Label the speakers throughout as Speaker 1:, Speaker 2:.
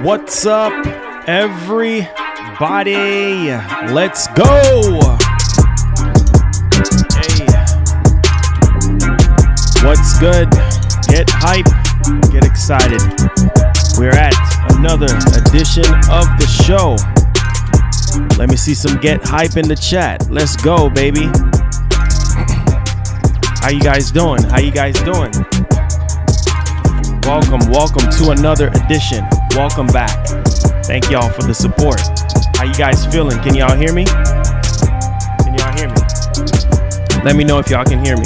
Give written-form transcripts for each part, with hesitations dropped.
Speaker 1: What's up, everybody? Let's go. Hey, what's good? Get hype, get excited. We're at another edition of the show. Let me see some get hype in the chat. Let's go, baby. How you guys doing? How you guys doing? Welcome to another edition. Welcome back. Thank y'all for the support. How you guys feeling? Can y'all hear me? Can y'all hear me? Let me know if y'all can hear me.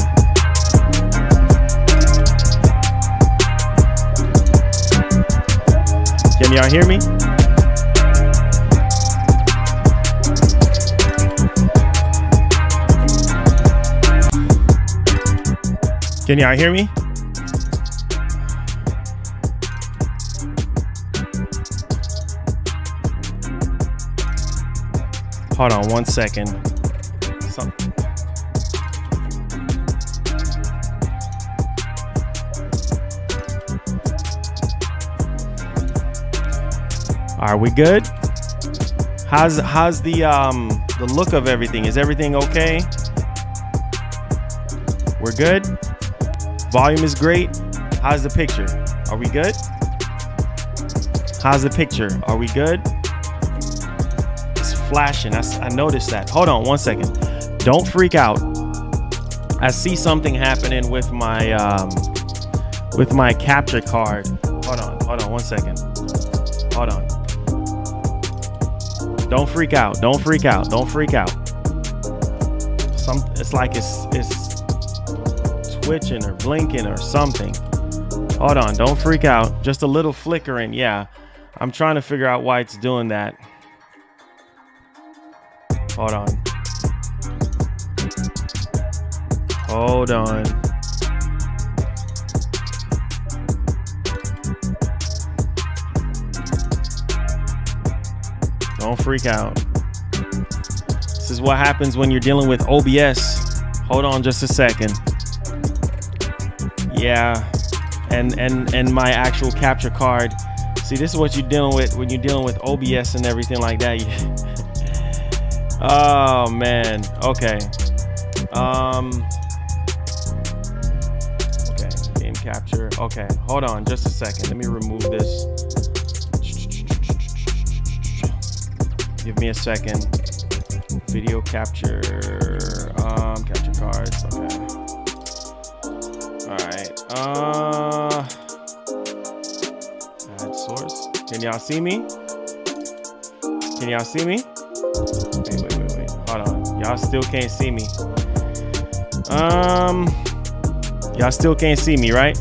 Speaker 1: Can y'all hear me? Can y'all hear me? Hold on 1 second. Are we good? How's the look of everything? Is everything okay? We're good? Volume is great. How's the picture? Are we good? How's the picture? Are we good? Flashing. I noticed that. Hold on 1 second. Don't freak out. I see something happening with my capture card. Hold on 1 second. Hold on. Don't freak out. Don't freak out. Don't freak out. It's like it's twitching or blinking or something. Hold on. Don't freak out. Just a little flickering. Yeah. I'm trying to figure out why it's doing that. Hold on. Hold on. Don't freak out. This is what happens when you're dealing with OBS. Hold on just a second. Yeah. And my actual capture card. See, this is what you're dealing with when you're dealing with OBS and everything like that. Oh man. Okay. Okay. Game capture. Okay. Hold on just a second. Let me remove this. Give me a second. Video capture. Capture cards. Okay. All right. Add source. Can y'all see me? Can y'all see me? Wait. Hold on. Y'all still can't see me. Y'all still can't see me, right?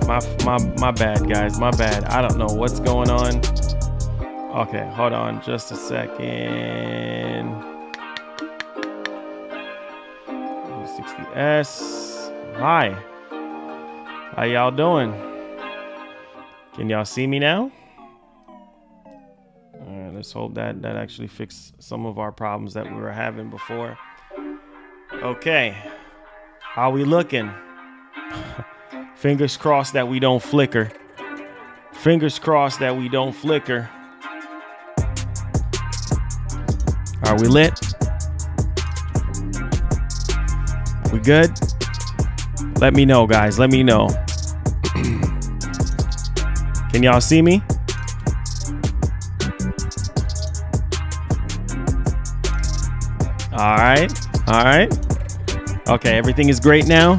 Speaker 1: My bad, guys. My bad. I don't know what's going on. Okay, hold on just a second. 60S. Hi. How y'all doing? Can y'all see me now? Let's hope that actually fixed some of our problems that we were having before. Okay. How we looking? Fingers crossed that we don't flicker. Fingers crossed that we don't flicker. Are we lit? We good? Let me know, guys. Let me know. Can y'all see me? All right. Okay, everything is great now.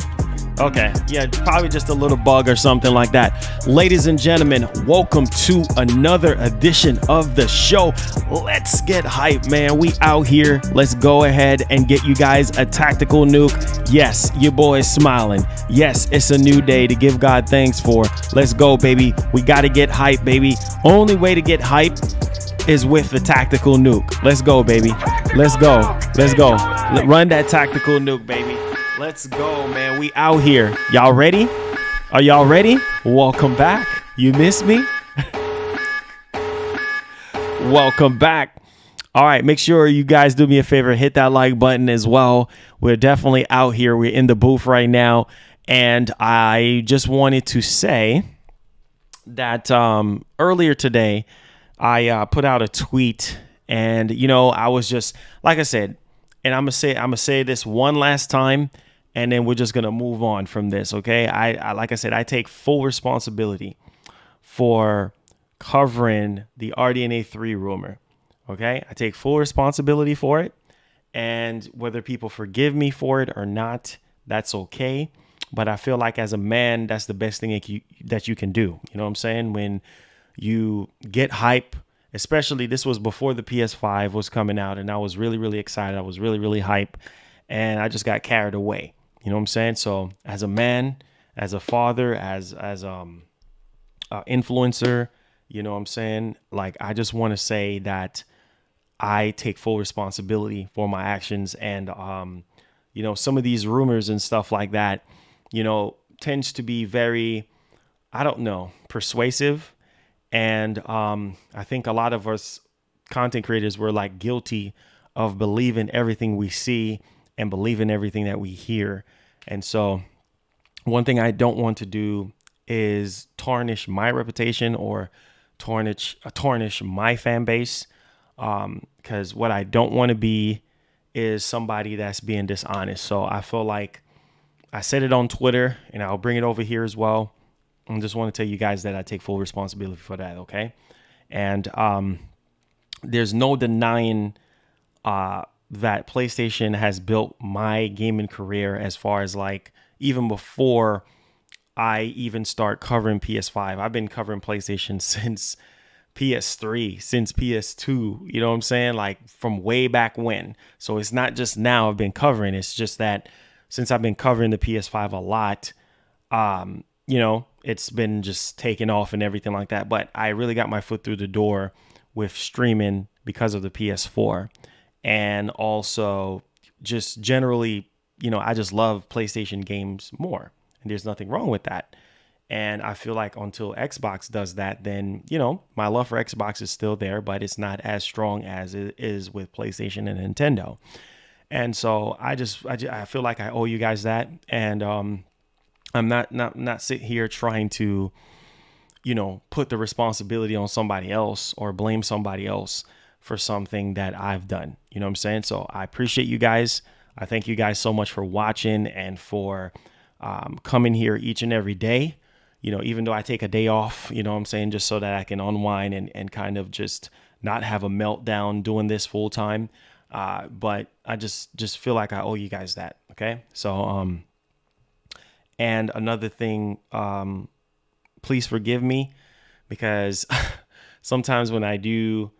Speaker 1: Okay, yeah, probably just a little bug or something like that. Ladies and gentlemen, welcome to another edition of the show. Let's get hype, man. We out here. Let's go ahead and get you guys a tactical nuke. Yes, your boy is smiling. Yes, it's a new day to give God thanks for. Let's go, baby. We got to get hype, baby. Only way to get hype is with the tactical nuke. Let's go, baby. Let's go. Run that tactical nuke, baby. Let's go, man. We out here. Y'all ready? Are y'all ready? Welcome back. You missed me? Welcome back. All right, make sure you guys do me a favor, hit that like button as well. We're definitely out here. We're in the booth right now. And I just wanted to say that earlier today, I put out a tweet, and I was just, like I said, and I'm gonna say this one last time, and then we're just gonna move on from this. Okay, I like I said, I take full responsibility for covering the RDNA 3 rumor. Okay, I take full responsibility for it, and whether people forgive me for it or not, that's okay. But I feel like as a man, that's the best thing that you can do. You know what I'm saying? When you get hype, especially this was before the PS5 was coming out, and I was really, really excited. I was really, really hype, and I just got carried away. You know what I'm saying? So as a man, as a father, as influencer, you know what I'm saying? Like, I just want to say that I take full responsibility for my actions, and some of these rumors and stuff like that, tends to be very, I don't know, persuasive. And I think a lot of us content creators were like guilty of believing everything we see and believing everything that we hear. And so one thing I don't want to do is tarnish my reputation or tarnish my fan base. Because what I don't want to be is somebody that's being dishonest. So I feel like I said it on Twitter, and I'll bring it over here as well. I just want to tell you guys that I take full responsibility for that, okay? And there's no denying that PlayStation has built my gaming career as far as like even before I even start covering PS5. I've been covering PlayStation since PS3, since PS2, you know what I'm saying? Like from way back when. So it's not just now I've been covering, it's just that since I've been covering the PS5 a lot, it's been just taking off and everything like that. But I really got my foot through the door with streaming because of the PS4. And also just generally, I just love PlayStation games more. And there's nothing wrong with that. And I feel like until Xbox does that, then, my love for Xbox is still there, but it's not as strong as it is with PlayStation and Nintendo. And so I feel like I owe you guys that. And I'm not sitting here trying to, put the responsibility on somebody else or blame somebody else for something that I've done. You know what I'm saying? So I appreciate you guys. I thank you guys so much for watching and for coming here each and every day. Even though I take a day off, you know what I'm saying, just so that I can unwind and kind of just not have a meltdown doing this full time. But I just feel like I owe you guys that. Okay. So, and another thing, please forgive me, because sometimes when I do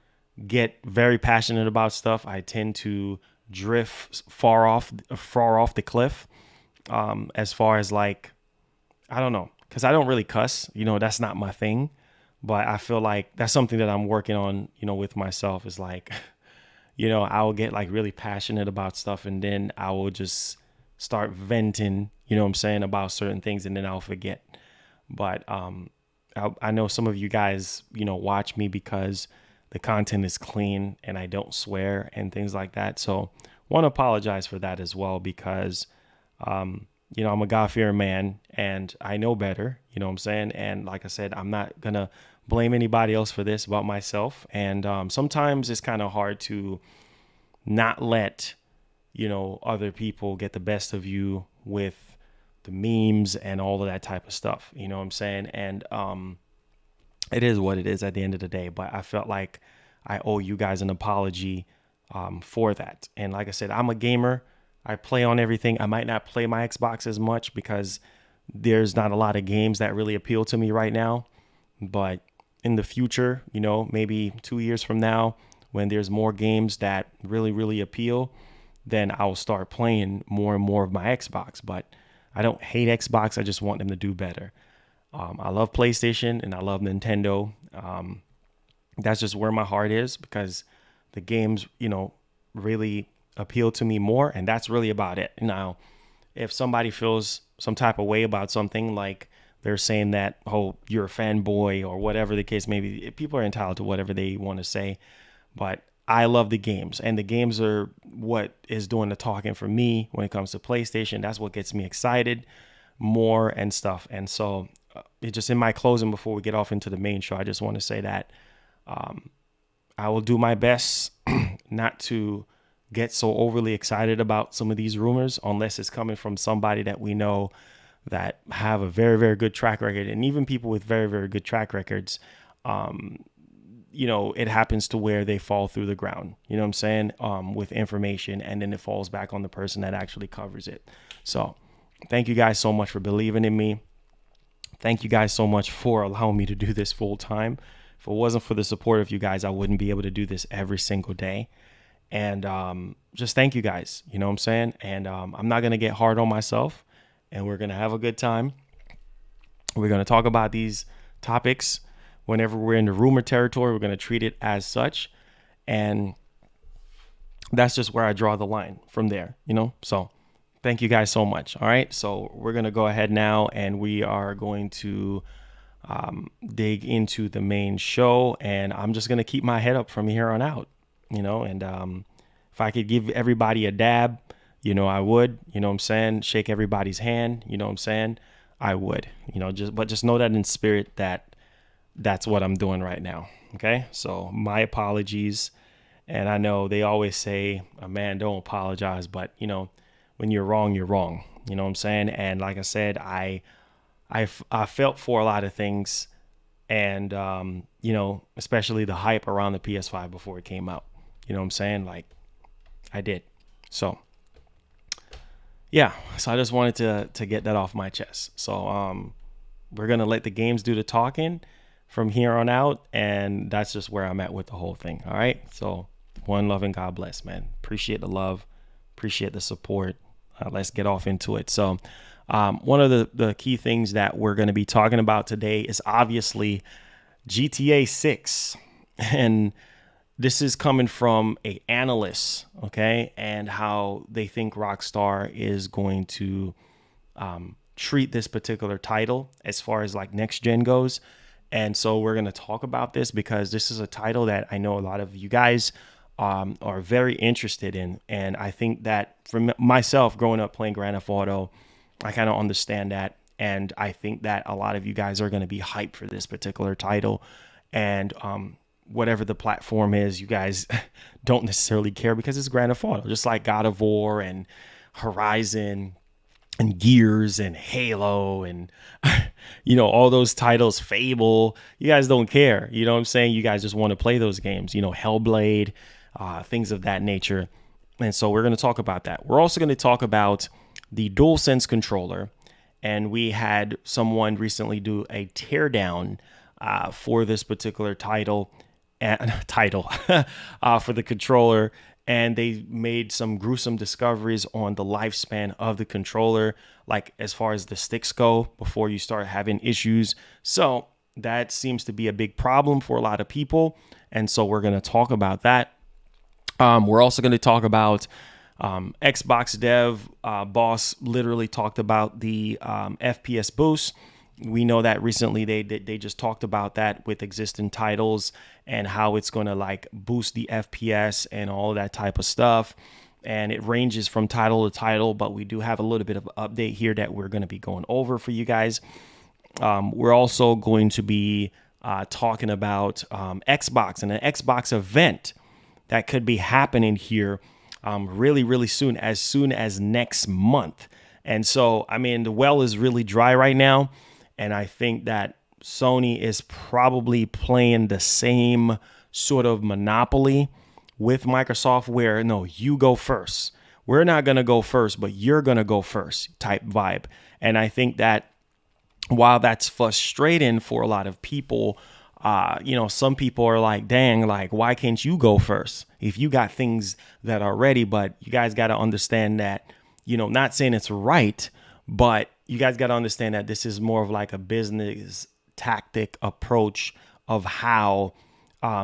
Speaker 1: get very passionate about stuff, I tend to drift far off the cliff. As far as like, I don't know, because I don't really cuss, that's not my thing. But I feel like that's something that I'm working on, with myself, is like, I will get like really passionate about stuff, and then I will just start venting, what I'm saying, about certain things, and then I'll forget. But I know some of you guys, watch me because the content is clean and I don't swear and things like that. So want to apologize for that as well, because, I'm a God-fearing man and I know better, you know what I'm saying? And like I said, I'm not going to blame anybody else for this about myself. And sometimes it's kind of hard to not let, other people get the best of you with the memes and all of that type of stuff. You know what I'm saying? And it is what it is at the end of the day. But I felt like I owe you guys an apology for that. And like I said, I'm a gamer. I play on everything. I might not play my Xbox as much because there's not a lot of games that really appeal to me right now. But in the future, maybe 2 years from now, when there's more games that really, really appeal, then I'll start playing more and more of my Xbox. But I don't hate Xbox. I just want them to do better. I love PlayStation and I love Nintendo. That's just where my heart is, because the games, really appeal to me more. And that's really about it. Now, if somebody feels some type of way about something, like they're saying that, oh, you're a fanboy or whatever the case may be, people are entitled to whatever they want to say. But I love the games, and the games are what is doing the talking for me when it comes to PlayStation. That's what gets me excited more and stuff. And so it just in my closing before we get off into the main show, I just want to say that I will do my best not to get so overly excited about some of these rumors unless it's coming from somebody that we know that have a very, very good track record. And even people with very, very good track records, it happens to where they fall through the ground, you know what I'm saying, with information, and then it falls back on the person that actually covers it. So thank you guys so much for believing in me. Thank you guys so much for allowing me to do this full time. If it wasn't for the support of you guys, I wouldn't be able to do this every single day. And just thank you guys, you know what I'm saying? And I'm not going to get hard on myself, and we're going to have a good time. We're going to talk about these topics whenever we're in the rumor territory. We're going to treat it as such. And that's just where I draw the line from there, So thank you guys so much. All right. So we're going to go ahead now, and we are going to dig into the main show. And I'm just going to keep my head up from here on out, and if I could give everybody a dab, I would, what I'm saying, shake everybody's hand, what I'm saying, I would, just know that in spirit that's what I'm doing right now. Okay. So my apologies. And I know they always say, a man don't apologize, but when you're wrong, you're wrong. You know what I'm saying? And like I said, I felt for a lot of things, and, especially the hype around the PS5 before it came out. You know what I'm saying? Like, I did. So, yeah. So I just wanted to get that off my chest. So we're going to let the games do the talking from here on out, and that's just where I'm at with the whole thing. All right? So one love and God bless, man. Appreciate the love. Appreciate the support. Let's get off into it. So one of the key things that we're going to be talking about today is obviously GTA 6. And this is coming from an analyst, okay, and how they think Rockstar is going to treat this particular title as far as like next gen goes. And so we're going to talk about this because this is a title that I know a lot of you guys are very interested in. And I think that for myself, growing up playing Grand Theft Auto, I kind of understand that. And I think that a lot of you guys are going to be hyped for this particular title. And whatever the platform is, you guys don't necessarily care because it's Grand Theft Auto, just like God of War and Horizon and Gears and Halo and, all those titles, Fable. You guys don't care. You know what I'm saying? You guys just want to play those games, Hellblade, things of that nature. And so we're going to talk about that. We're also going to talk about the DualSense controller. And we had someone recently do a teardown for this particular title for the controller, and they made some gruesome discoveries on the lifespan of the controller, like as far as the sticks go before you start having issues. So that seems to be a big problem for a lot of people, and so we're going to talk about that. We're also going to talk about Xbox dev boss literally talked about the FPS boost. We know that recently they just talked about that with existing titles and how it's going to like boost the FPS and all that type of stuff. And it ranges from title to title, but we do have a little bit of an update here that we're going to be going over for you guys. We're also going to be talking about Xbox and an Xbox event that could be happening here really, really soon as next month. And so, the well is really dry right now. And I think that Sony is probably playing the same sort of monopoly with Microsoft where, no, you go first. We're not going to go first, but you're going to go first type vibe. And I think that while that's frustrating for a lot of people, some people are like, dang, like, why can't you go first if you got things that are ready? But you guys got to understand that, not saying it's right, but you guys got to understand that this is more of like a business tactic approach of how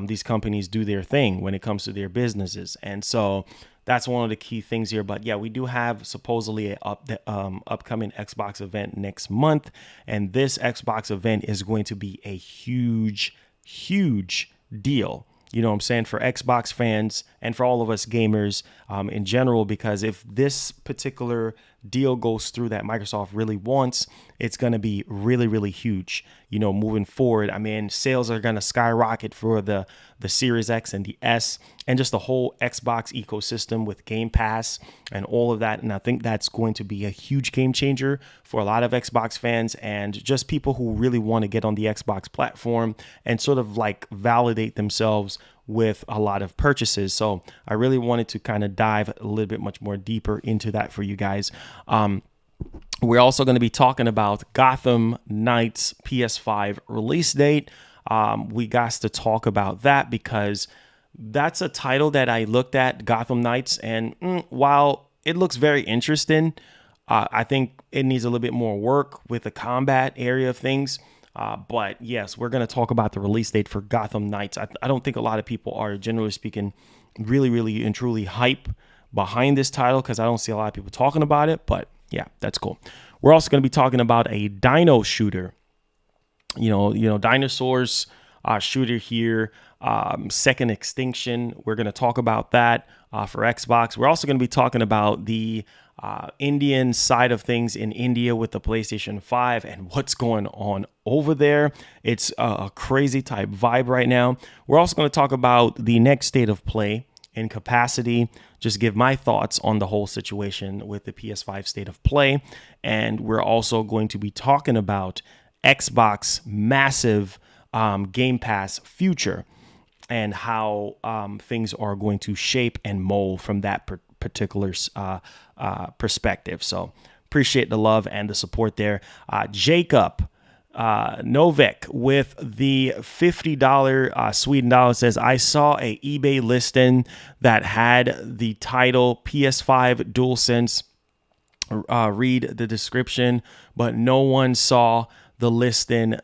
Speaker 1: these companies do their thing when it comes to their businesses. And so that's one of the key things here. But yeah, we do have supposedly an upcoming Xbox event next month. And this Xbox event is going to be a huge, huge deal. you know what I'm saying, for Xbox fans and for all of us gamers in general, because if this particular deal goes through that Microsoft really wants, it's going to be really, really huge, you know, moving forward. I mean, sales are going to skyrocket for the Series X and the S, and just the whole Xbox ecosystem with Game Pass and all of that. And I think that's going to be a huge game changer for a lot of Xbox fans and just people who really want to get on the Xbox platform and sort of like validate themselves with a lot of purchases. So I really wanted to kind of dive a little bit much more deeper into that for you guys. We're also going to be talking about Gotham Knights PS5 release date. We got to talk about that because that's a title that I looked at, Gotham Knights, and while it looks very interesting, I think it needs a little bit more work with the combat area of things. But yes, we're going to talk about the release date for Gotham Knights. I don't think a lot of people are, generally speaking, really and truly hype behind this title because I don't see a lot of people talking about it. But yeah, that's cool. We're also going to be talking about a Dino shooter. You know, dinosaurs shooter here. Second Extinction. We're going to talk about that for Xbox. We're also going to be talking about the Indian side of things in India with the PlayStation 5 and what's going on over there. It's a crazy type vibe right now. We're also going to talk about the next state of play in capacity, just give my thoughts on the whole situation with the PS5 State of Play. And we're also going to be talking about Xbox massive Game Pass future and how things are going to shape and mold from that particular perspective. So appreciate the love and the support there. Jacob Novak with the $50 Sweden dollar says, I saw a eBay listing that had the title PS5 DualSense. Read the description, but no one saw the listing.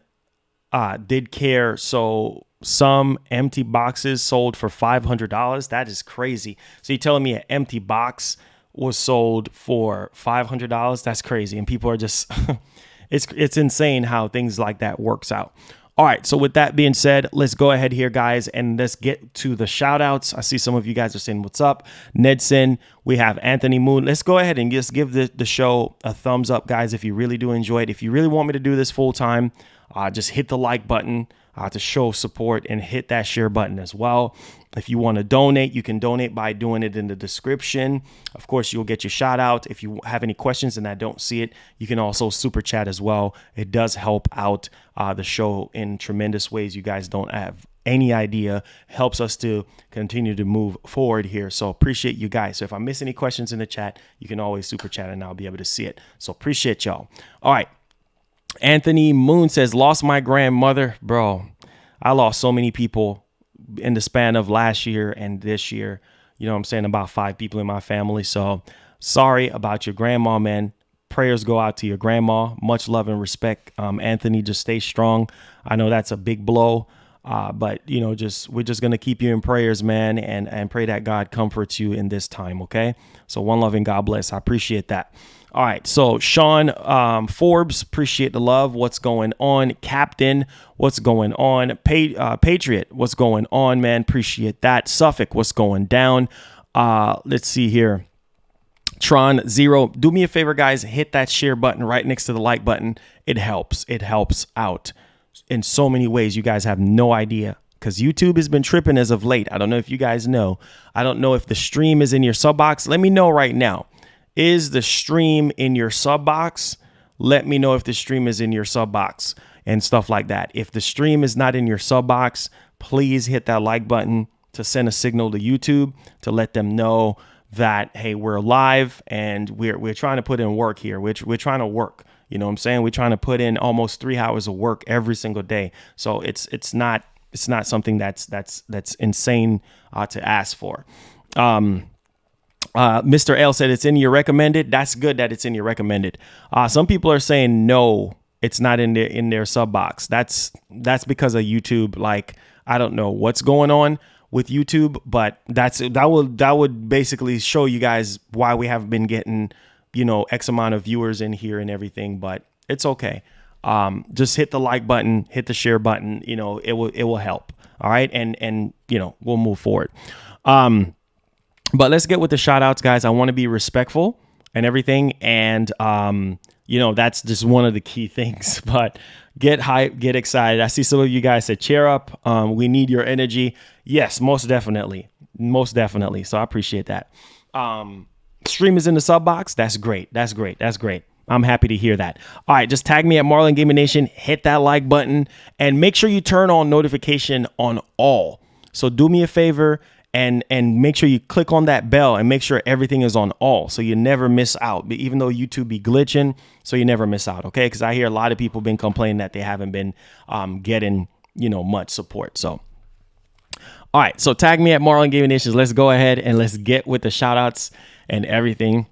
Speaker 1: Did care. So some empty boxes sold for $500. That is crazy. So you're telling me an empty box was sold for $500? That's crazy. And people are just, it's insane how things like that works out. All right. So with that being said, let's go ahead here, guys, and let's get to the shout outs. I see some of you guys are saying what's up. Nedson, we have Anthony Moon. Let's go ahead and just give the show a thumbs up, guys, if you really do enjoy it. If you really want me to do this full time, just hit the like button to show support and hit that share button as well. If you want to donate, you can donate by doing it in the description. Of course, you'll get your shout out. If you have any questions and I don't see it, you can also super chat as well. It does help out the show in tremendous ways. You guys don't have any idea. Helps us to continue to move forward here. So appreciate you guys. So if I miss any questions in the chat, you can always super chat and I'll be able to see it. So appreciate y'all. All right. Anthony Moon says, lost my grandmother. Bro, I lost so many people in the span of last year and this year. You know what I'm saying? About 5 people in my family. So sorry about your grandma, man. Prayers go out to your grandma. Much love and respect. Anthony, just stay strong. I know that's a big blow. But, you know, we're just going to keep you in prayers, man, and pray that God comforts you in this time. OK, so one love and God bless. I appreciate that. All right. So Sean Forbes, appreciate the love. What's going on? Captain, what's going on? Patriot, what's going on, man? Appreciate that. Suffolk, what's going down? Let's see here. Tron Zero, do me a favor, guys. Hit that share button right next to the like button. It helps. It helps out in so many ways. You guys have no idea, because YouTube has been tripping as of late. I don't know if you guys know. I don't know if the stream is in your sub box. Let me know right now. Is the stream in your sub box? Let me know if the stream is in your sub box and stuff like that. If the stream is not in your sub box, please hit that like button to send a signal to YouTube to let them know that, hey, we're live and we're trying to put in work here. We're trying to work. You know what I'm saying? We're trying to put in almost 3 hours of work every single day. So it's not something that's insane to ask for. Mr. L said it's in your recommended. That's good that it's in your recommended. Some people are saying no, it's not in their sub box. That's because of YouTube. Like, I don't know what's going on with YouTube, but that would basically show you guys why we haven't been getting, you know, X amount of viewers in here and everything. But it's okay. Just hit the like button, hit the share button. You know, it will help. All right. And you know, we'll move forward. But let's get with the shout outs, guys. I want to be respectful and everything. And, you know, that's just one of the key things. But get hype, get excited. I see some of you guys said, cheer up. We need your energy. Yes, most definitely. Most definitely. So I appreciate that. Stream is in the sub box. That's great. That's great. That's great. I'm happy to hear that. All right, just tag me at Marlon Gaming Nation. Hit that like button and make sure you turn on notification on all. So do me a favor and make sure you click on that bell and make sure everything is on all so you never miss out. But even though YouTube be glitching, so you never miss out, okay? Because I hear a lot of people been complaining that they haven't been getting, you know, much support. So, all right, so tag me at Marlon Gaming Nations. Let's go ahead and let's get with the shout outs and everything.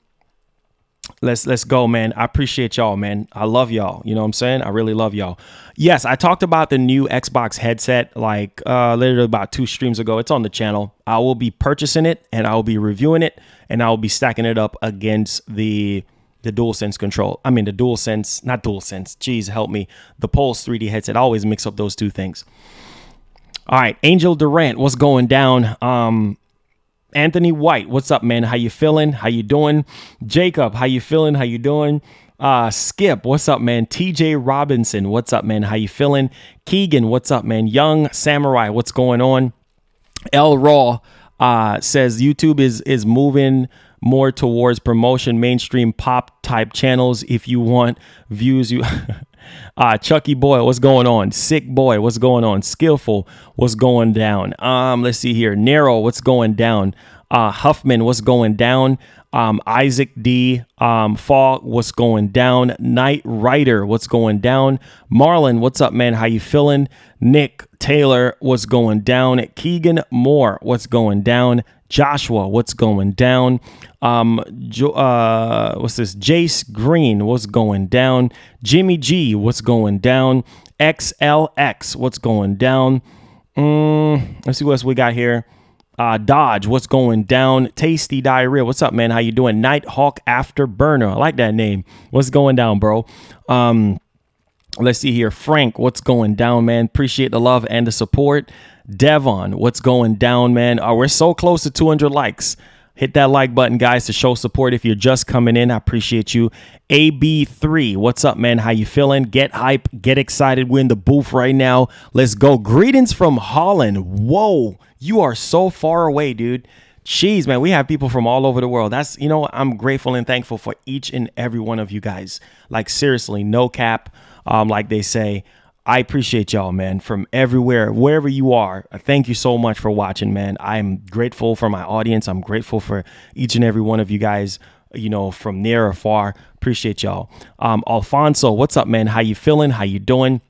Speaker 1: Let's go, man. I appreciate y'all, man. I love y'all. You know what I'm saying? I really love y'all. Yes, I talked about the new Xbox headset like literally about 2 streams ago. It's on the channel. I will be purchasing it and I will be reviewing it and I will be stacking it up against the DualSense control. I mean, the DualSense, not DualSense. Jeez, help me. The Pulse 3D headset. I always mix up those two things. All right. Angel Durant, what's going down? Anthony White, what's up, man? How you feeling? How you doing? Jacob, how you feeling? How you doing? Skip, what's up, man? TJ Robinson, what's up, man? How you feeling? Keegan, what's up, man? Young Samurai, what's going on? L Raw says YouTube is moving more towards promotion, mainstream pop type channels. If you want views, you Chucky Boy, what's going on? Sick Boy, what's going on? Skillful, what's going down? Let's see here. Narrow, what's going down? Huffman, what's going down? Isaac D. Fall, what's going down? Knight Rider, what's going down? Marlon, what's up, man? How you feeling? Nick Taylor, what's going down? Keegan Moore, what's going down? Joshua, what's going down? What's this? Jace Green, what's going down? Jimmy G, what's going down? XLX, what's going down? Let's see what else we got here. Dodge, what's going down? Tasty Diarrhea, what's up, man? How you doing? Nighthawk Afterburner, I like that name. What's going down, bro? Let's see here. Frank, what's going down, man? Appreciate the love and the support. Devon, what's going down, man? We're so close to 200 likes. Hit that like button, guys, to show support. If you're just coming in, I appreciate you. AB3, what's up, man? How you feeling? Get hype, get excited. We're in the booth right now. Let's go. Greetings from Holland. Whoa, you are so far away, dude. Jeez, man, we have people from all over the world. That's, you know, I'm grateful and thankful for each and every one of you guys. Like, seriously, no cap, like they say. I appreciate y'all, man, from everywhere, wherever you are. Thank you so much for watching, man. I'm grateful for my audience. I'm grateful for each and every one of you guys, you know, from near or far. Appreciate y'all. Alfonso, what's up, man? How you feeling? How you doing?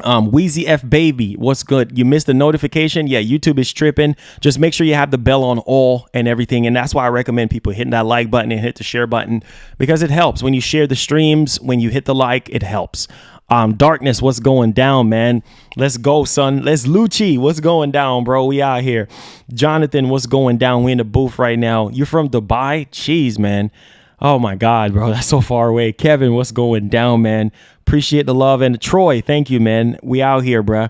Speaker 1: Wheezy F Baby, what's good? You missed the notification? Yeah, YouTube is tripping. Just make sure you have the bell on all and everything. And that's why I recommend people hitting that like button and hit the share button, because it helps. When you share the streams, when you hit the like, it helps. Darkness, what's going down, man? Let's go, son. Let's Lucci, what's going down, bro? We out here. Jonathan, what's going down? We in the booth right now. You're from Dubai? Jeez, man. Oh my God, bro, that's so far away. Kevin, what's going down, man? Appreciate the love. And Troy, thank you, man. We out here, bruh.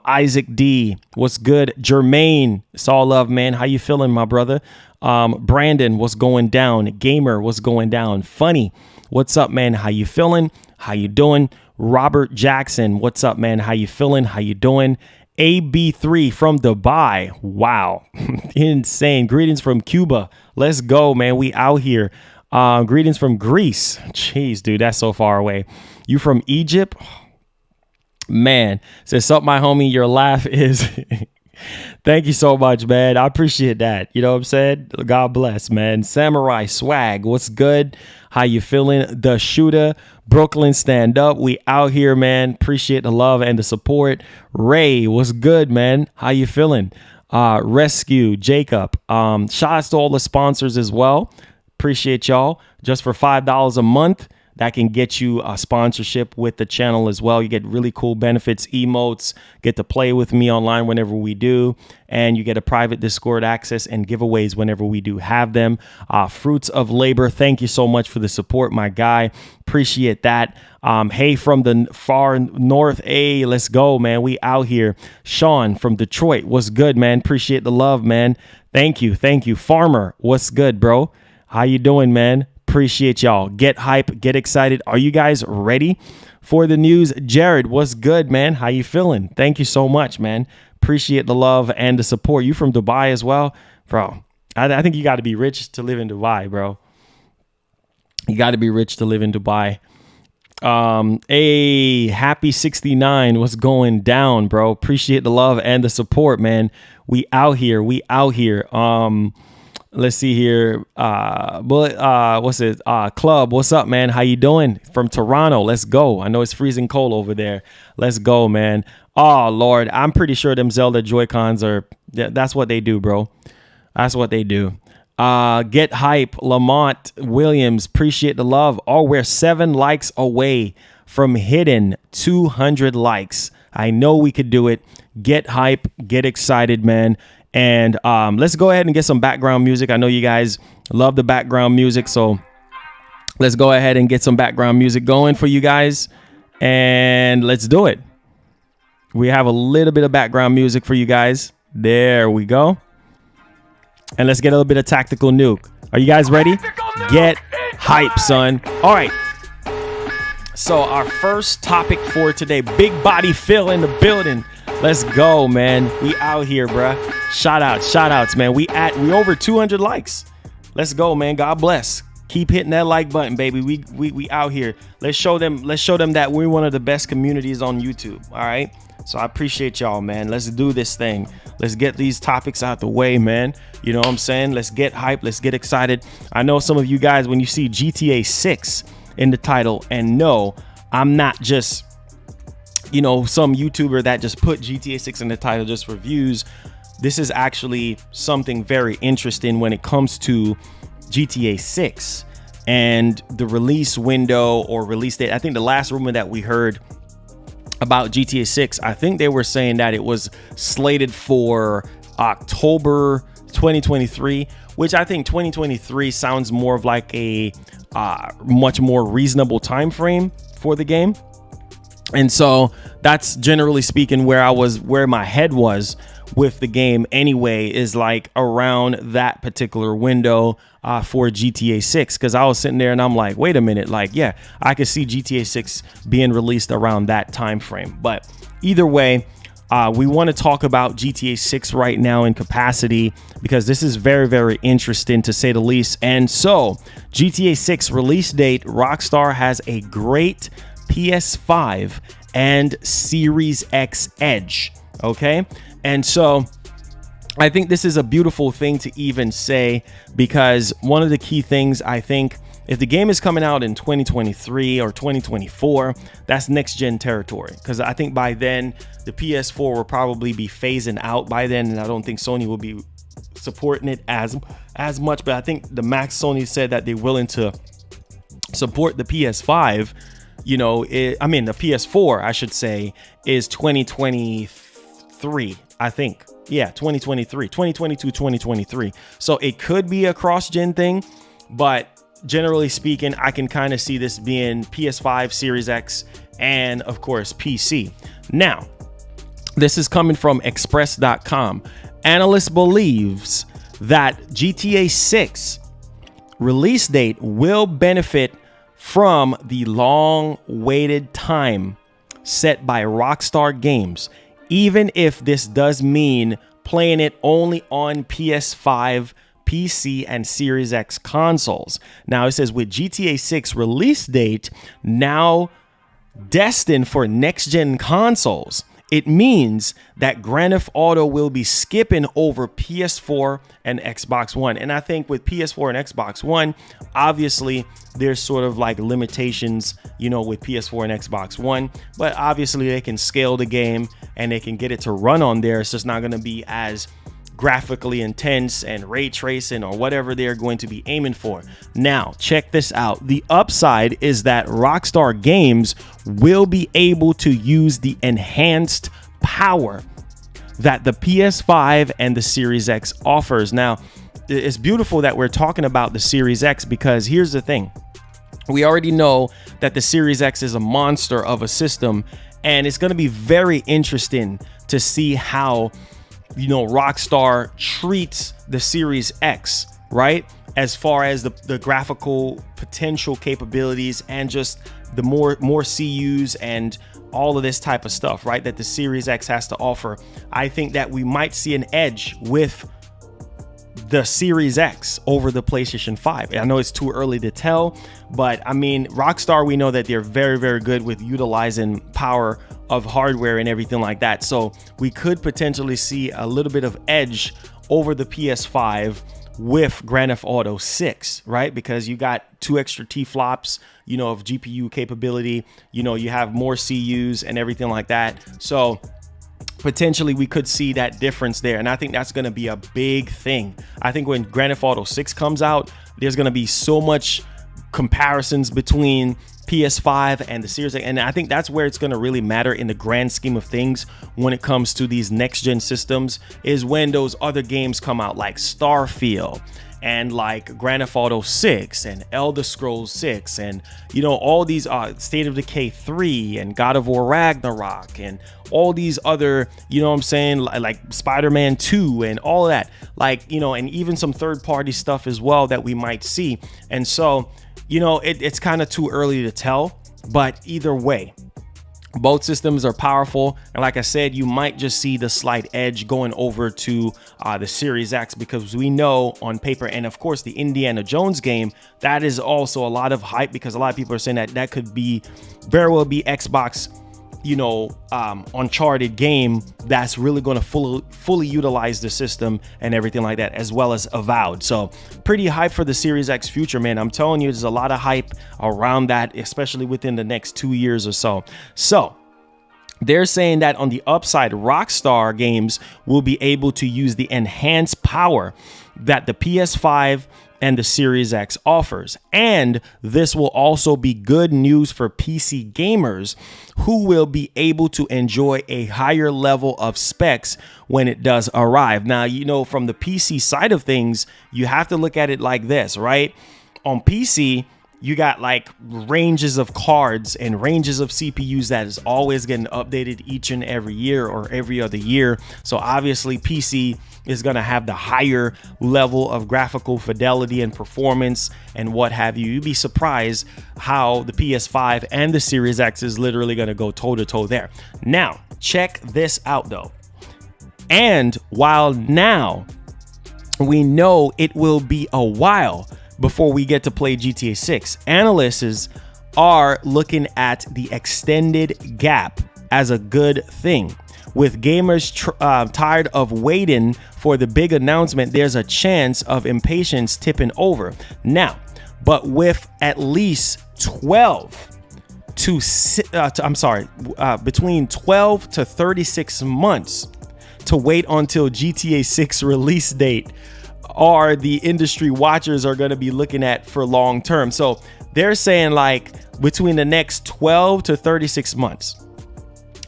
Speaker 1: Isaac D, what's good? Jermaine, it's all love, man. How you feeling, my brother? Brandon, what's going down? Gamer, what's going down? Funny, what's up, man? How you feeling? How you doing? Robert Jackson, what's up, man? How you feeling? How you doing? AB3 from Dubai. Wow. Insane. Greetings from Cuba. Let's go, man. We out here. Greetings from Greece. Jeez, dude, that's so far away. You from Egypt? Man, says up, my homie. Your laugh is... Thank you so much, man. I appreciate that. You know what I'm saying? God bless, man. Samurai Swag, what's good? How you feeling? The Shooter, Brooklyn, stand up. We out here, man. Appreciate the love and the support. Ray, what's good, man? How you feeling? Rescue, Jacob. Shout out to all the sponsors as well. Appreciate y'all. Just for $5 a month, that can get you a sponsorship with the channel as well. You get really cool benefits, emotes, get to play with me online whenever we do, and you get a private Discord access and giveaways whenever we do have them. Fruits of labor, thank you so much for the support, my guy. Appreciate that. Hey, from the far north, hey, let's go, man. We out here. Sean from Detroit, what's good, man? Appreciate the love, man. Thank you. Thank you. Farmer, what's good, bro? How you doing, man? Appreciate y'all. Get hype, get excited. Are you guys ready for the news? Jared, what's good, man? How you feeling? Thank you so much, man. Appreciate the love and the support. You from Dubai as well? Bro, I think you got to be rich to live in Dubai, bro. You got to be rich to live in Dubai. Hey, happy 69. What's going down, bro? Appreciate the love and the support, man. We out here. We out here. Let's see here. What's it? Club, what's up, man? How you doing? From Toronto. Let's go. I know it's freezing cold over there. Let's go, man. Oh, Lord. I'm pretty sure them Zelda Joy-Cons are, that's what they do, bro. That's what they do. Get hype, Lamont Williams, appreciate the love. Oh, we're 7 likes away from hitting 200 likes. I know we could do it. Get hype, get excited, man. And let's go ahead and get some background music. I know you guys love the background music, so let's go ahead and get some background music going for you guys, and let's do it. We have a little bit of background music for you guys. There we go. And let's get a little bit of Tactical Nuke. Are you guys ready? Get hype, son. All right. So our first topic for today, Big Body Phil in the building. Let's go, man. We out here, bruh. Shout outs, man. We over 200 likes. Let's go, man. God bless. Keep hitting that like button, baby. We out here. Let's show them that we're one of the best communities on YouTube. All right. So I appreciate y'all, man. Let's do this thing. Let's get these topics out the way, man. You know what I'm saying? Let's get hype. Let's get excited. I know some of you guys, when you see GTA 6 in the title, and no, I'm not just, some YouTuber that just put GTA 6 in the title just for views. This is actually something very interesting when it comes to GTA 6 and the release window or release date. I think the last rumor that we heard about GTA 6, I think they were saying that it was slated for October 2023, which I think 2023 sounds more of like a much more reasonable time frame for the game. And so that's generally speaking where my head was with the game anyway, is like around that particular window for GTA 6, because I was sitting there and I'm like, wait a minute, like, yeah, I could see GTA 6 being released around that time frame. But either way, we want to talk about GTA 6 right now in capacity, because this is very, very interesting to say the least. And so GTA 6 release date, Rockstar has a great PS5 and Series X Edge. Okay. And so I think this is a beautiful thing to even say, because one of the key things, I think, if the game is coming out in 2023 or 2024, that's next gen territory, because I think by then the PS4 will probably be phasing out by then, and I don't think Sony will be supporting it as much. But I think the max Sony said that they're willing to support the PS5, the PS4, I should say, is 2023, I think. Yeah, 2023, 2022, 2023. So it could be a cross-gen thing, but generally speaking, I can kind of see this being PS5, Series X, and of course, PC. Now, this is coming from Express.com. Analyst believes that GTA 6 release date will benefit from the long-awaited time set by Rockstar Games, even if this does mean playing it only on PS5, PC, and Series X consoles. Now, it says with GTA 6 release date now destined for next-gen consoles, it means that Grand Theft Auto will be skipping over PS4 and Xbox One. And I think with PS4 and Xbox One, obviously there's sort of like limitations, with PS4 and Xbox One, but obviously they can scale the game and they can get it to run on there. It's just not going to be as graphically intense and ray tracing or whatever they're going to be aiming for. Now, check this out. The upside is that Rockstar Games will be able to use the enhanced power that the PS5 and the Series X offers. Now, it's beautiful that we're talking about the Series X, because here's the thing. We already know that the Series X is a monster of a system, and it's going to be very interesting to see how, you know, Rockstar treats the Series X, right? As far as the graphical potential capabilities and just the more CUs and all of this type of stuff, right, that the Series X has to offer. I think that we might see an edge with the Series X over the PlayStation 5. I know it's too early to tell, but I mean, Rockstar, we know that they're very, very good with utilizing power of hardware and everything like that. So we could potentially see a little bit of edge over the PS5 with Grand Theft Auto 6, right? Because you got 2 extra T-flops, you know, of GPU capability, you know, you have more CUs and everything like that. So potentially we could see that difference there. And I think that's going to be a big thing. I think when Grand Theft Auto 6 comes out, there's going to be so much comparisons between PS5 and the Series X, and I think that's where it's going to really matter in the grand scheme of things when it comes to these next gen systems, is when those other games come out, like Starfield and like Grand Theft Auto 6 and Elder Scrolls 6 and, you know, all these State of Decay 3 and God of War Ragnarok and all these other, you know what I'm saying, like Spider-Man 2 and all of that, like, you know, and even some third-party stuff as well that we might see. And so, you know, it's kind of too early to tell, but either way, both systems are powerful. And like I said, you might just see the slight edge going over to the Series X, because we know on paper, and of course the Indiana Jones game, that is also a lot of hype, because a lot of people are saying that that could be very well be Xbox, you know, Uncharted game that's really going to fully utilize the system and everything like that, as well as Avowed. So pretty hype for the Series X future, man. I'm telling you, there's a lot of hype around that, especially within the next 2 years or so. So they're saying that on the upside, Rockstar Games will be able to use the enhanced power that the PS5 and the Series X offers. And this will also be good news for PC gamers who will be able to enjoy a higher level of specs when it does arrive. Now, you know, from the PC side of things, you have to look at it like this, right? On PC, you got like ranges of cards and ranges of CPUs that is always getting updated each and every year or every other year. So obviously PC is going to have the higher level of graphical fidelity and performance and what have you. You'd be surprised how the PS5 and the Series X is literally going to go toe to toe there. Now, check this out though. And while now we know it will be a while before we get to play GTA 6, analysts are looking at the extended gap as a good thing. With gamers tired of waiting for the big announcement, there's a chance of impatience tipping over. Now, but with at least between 12 to 36 months to wait until GTA 6 release date, are the industry watchers are going to be looking at for long term. So they're saying like between the next 12 to 36 months.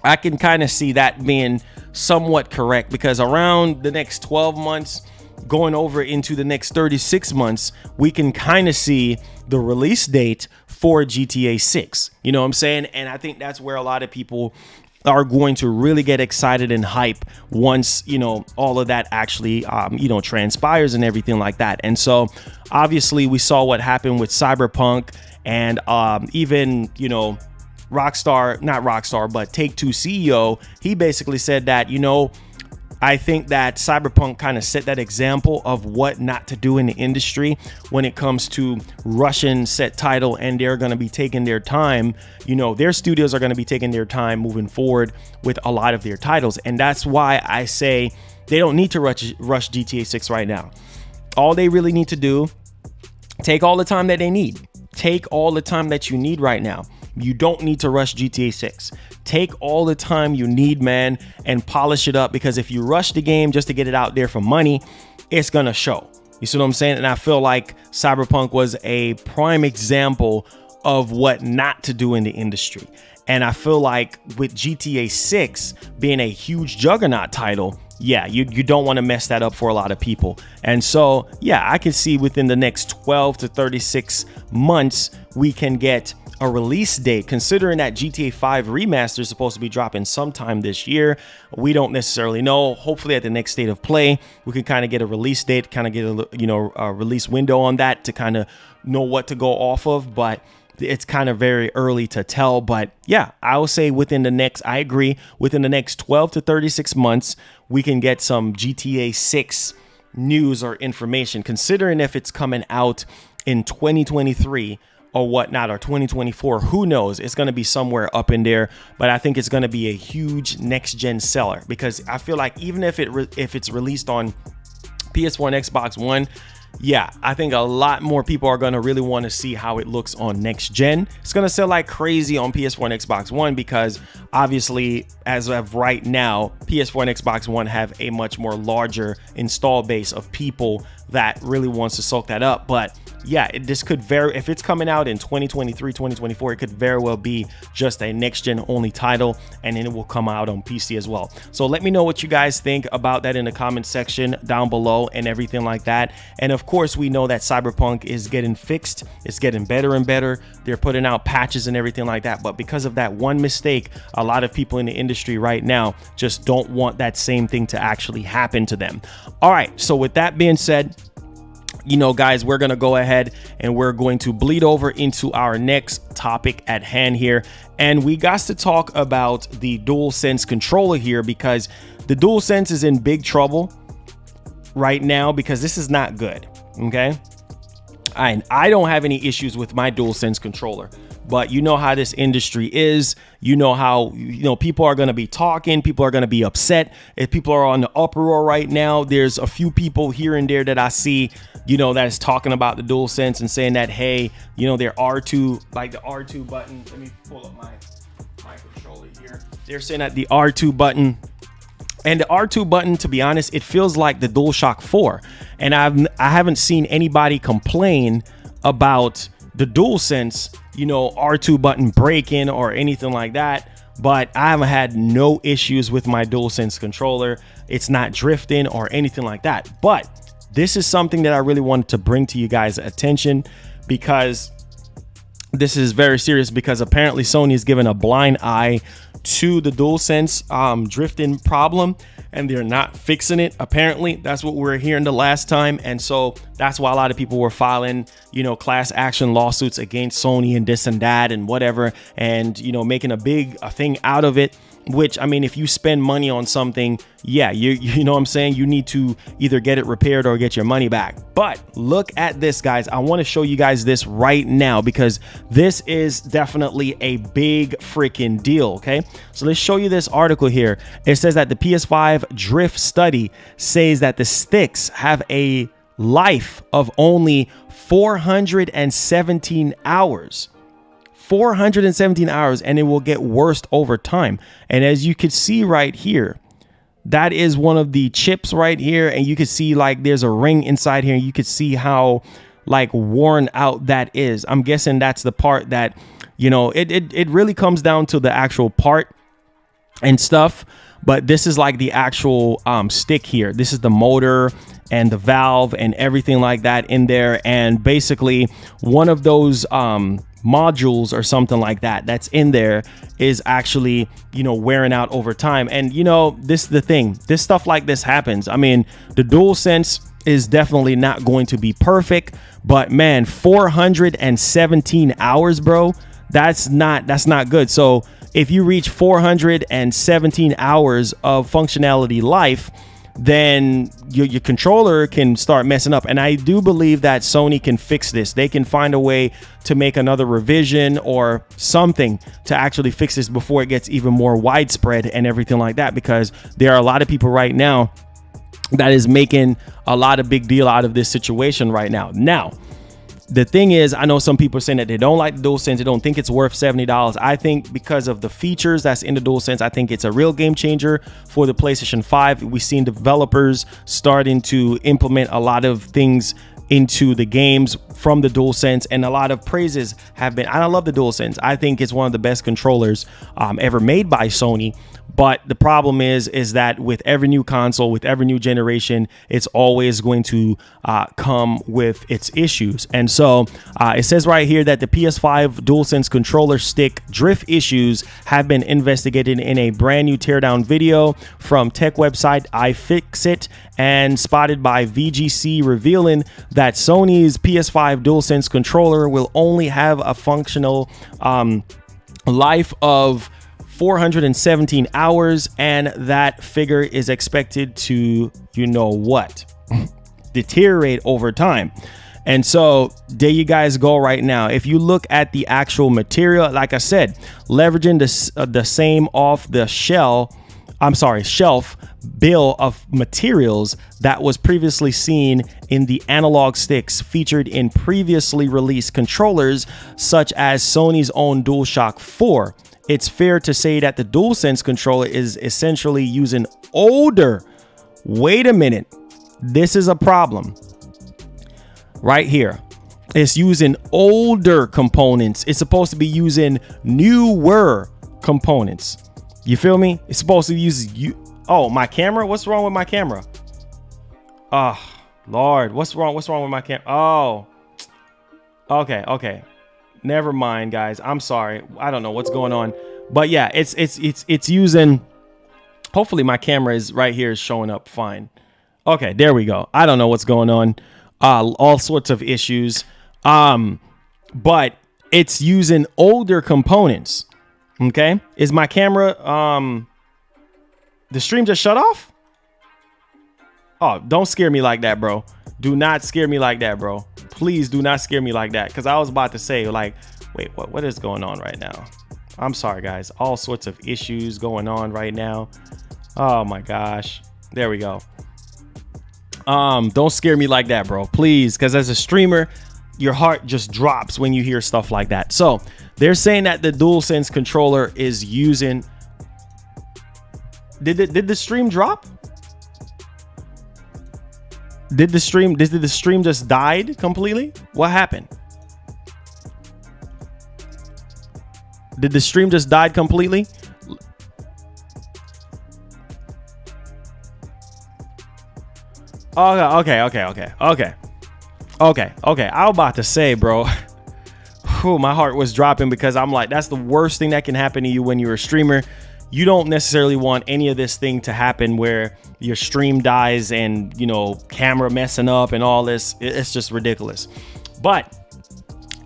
Speaker 1: I can kind of see that being somewhat correct, because around the next 12 months going over into the next 36 months, we can kind of see the release date for GTA 6. You know what I'm saying? And I think that's where a lot of people are going to really get excited and hype once, you know, all of that actually, you know, transpires and everything like that. And so obviously we saw what happened with Cyberpunk, and even, you know, not Rockstar, but Take-Two CEO, he basically said that, you know, I think that Cyberpunk kind of set that example of what not to do in the industry when it comes to rushing set title, and they're going to be taking their time. You know, their studios are going to be taking their time moving forward with a lot of their titles. And that's why I say they don't need to rush GTA 6 right now. All they really need to do, take all the time that they need. Take all the time that you need right now. You don't need to rush GTA 6. Take all the time you need, man, and polish it up, because if you rush the game just to get it out there for money, it's gonna show. You see what I'm saying? And I feel like Cyberpunk was a prime example of what not to do in the industry. And I feel like with GTA 6 being a huge juggernaut title, yeah, you don't want to mess that up for a lot of people. And so, yeah, I can see within the next 12 to 36 months, we can get a release date, considering that GTA 5 remaster is supposed to be dropping sometime this year. We don't necessarily know. Hopefully at the next state of play, we can kind of get a release date, kind of get a release window on that to kind of know what to go off of. But it's kind of very early to tell. But yeah, I will say within the next 12 to 36 months, we can get some GTA 6 news or information, considering if it's coming out in 2023 or whatnot, or 2024, who knows? It's going to be somewhere up in there, but I think it's going to be a huge next gen seller, because I feel like even if it's released on PS4 and Xbox One, yeah, I think a lot more people are going to really want to see how it looks on next gen. It's going to sell like crazy on PS4 and Xbox One, because obviously as of right now, PS4 and Xbox One have a much more larger install base of people that really wants to soak that up. But yeah, this could vary. If it's coming out in 2023, 2024, it could very well be just a next gen only title, and then it will come out on PC as well. So let me know what you guys think about that in the comment section down below and everything like that. And of course, we know that Cyberpunk is getting fixed. It's getting better and better. They're putting out patches and everything like that. But because of that one mistake, a lot of people in the industry right now just don't want that same thing to actually happen to them. All right, so with that being said, you know, guys, we're going to go ahead and we're going to bleed over into our next topic at hand here. And we got to talk about the DualSense controller here, because the DualSense is in big trouble right now, because this is not good. OK, I don't have any issues with my DualSense controller, but you know how this industry is. You know how, people are going to be talking. People are going to be upset. If people are on the uproar right now, there's a few people here and there that I see, that is talking about the DualSense and saying that, hey, their R2, like the R2 button. Let me pull up my controller here. They're saying that the R2 button, and the R2 button, to be honest, it feels like the DualShock 4. And I haven't seen anybody complain about the DualSense, R2 button breaking or anything like that. But I haven't had no issues with my DualSense controller. It's not drifting or anything like that. But this is something that I really wanted to bring to you guys' attention, because this is very serious, because apparently Sony is giving a blind eye to the DualSense drifting problem, and they're not fixing it. Apparently that's what we were hearing the last time. And so that's why a lot of people were filing, class action lawsuits against Sony and this and that and whatever, and, making a big thing out of it. Which, I mean, if you spend money on something, yeah, you know what I'm saying? You need to either get it repaired or get your money back. But look at this, guys. I want to show you guys this right now, because this is definitely a big freaking deal. Okay, so let's show you this article here. It says that the PS5 drift study says that the sticks have a life of only 417 hours. 417 hours, and it will get worse over time. And as you can see right here, that is one of the chips right here, and you can see like there's a ring inside here, and you can see how like worn out that is. I'm guessing that's the part that, it really comes down to the actual part and stuff. But this is like the actual stick here. This is the motor and the valve and everything like that in there. And basically one of those modules or something like that that's in there is actually, wearing out over time. And, this is the thing. This stuff like this happens. I mean, the DualSense is definitely not going to be perfect, but man, 417 hours, bro, that's not good. So if you reach 417 hours of functionality life, then your controller can start messing up. And I do believe that Sony can fix this. They can find a way to make another revision or something to actually fix this before it gets even more widespread and everything like that, because there are a lot of people right now that is making a lot of big deal out of this situation right now. Now, The thing is, I know some people are saying that they don't like the DualSense. They don't think it's worth $70. I think because of the features that's in the DualSense, I think it's a real game changer for the PlayStation 5. We've seen developers starting to implement a lot of things into the games from the DualSense, and a lot of praises have been. I love the DualSense. I think it's one of the best controllers ever made by Sony. But the problem is that with every new console, with every new generation, it's always going to come with its issues. And so it says right here that the PS5 DualSense controller stick drift issues have been investigated in a brand new teardown video from tech website iFixit and spotted by VGC, revealing that Sony's PS5 DualSense controller will only have a functional life of 417 hours, and that figure is expected to, you know what, deteriorate over time. And so there you guys go right now. If you look at the actual material, like I said, leveraging the same off the shelf bill of materials that was previously seen in the analog sticks featured in previously released controllers, such as Sony's own DualShock 4. It's fair to say that the DualSense controller is essentially using older. Wait a minute. This is a problem. Right here. It's using older components. It's supposed to be using newer components. You feel me? It's supposed to use Oh, my camera? What's wrong with my camera? Oh, Lord. What's wrong with my camera? Oh. Okay. Never mind, guys. I'm sorry. I don't know what's going on, but yeah, it's using. Hopefully, my camera is right here is showing up fine. Okay, there we go. I don't know what's going on. All sorts of issues. But it's using older components. Okay, is my camera? The stream just shut off? Oh, don't scare me like that, bro. Do not scare me like that, bro. Please do not scare me like that, because I was about to say, like, wait, what is going on right now? I'm sorry, guys. All sorts of issues going on right now. Oh my gosh. There we go. Don't scare me like that, bro. Please, because as a streamer, your heart just drops when you hear stuff like that. So they're saying that the DualSense controller is using. Did the stream drop? Did the stream just died completely? What happened? Did the stream just died completely? Okay. I was about to say, bro. Whew, my heart was dropping, because I'm like, that's the worst thing that can happen to you when you're a streamer. You don't necessarily want any of this thing to happen where your stream dies and, you know, camera messing up and all this. It's just ridiculous. But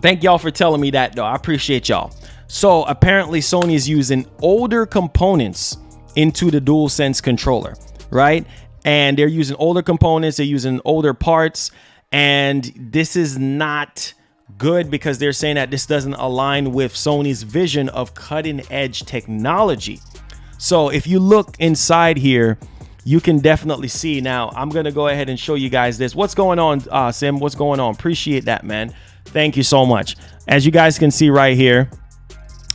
Speaker 1: thank y'all for telling me that, though. I appreciate y'all. So apparently Sony is using older components into the DualSense controller, right? And they're using older components. They're using older parts. And this is not good, because they're saying that this doesn't align with Sony's vision of cutting edge technology. So if you look inside here, you can definitely see. Now I'm going to go ahead and show you guys this. What's going on, Sim? What's going on? Appreciate that, man. Thank you so much. As you guys can see right here,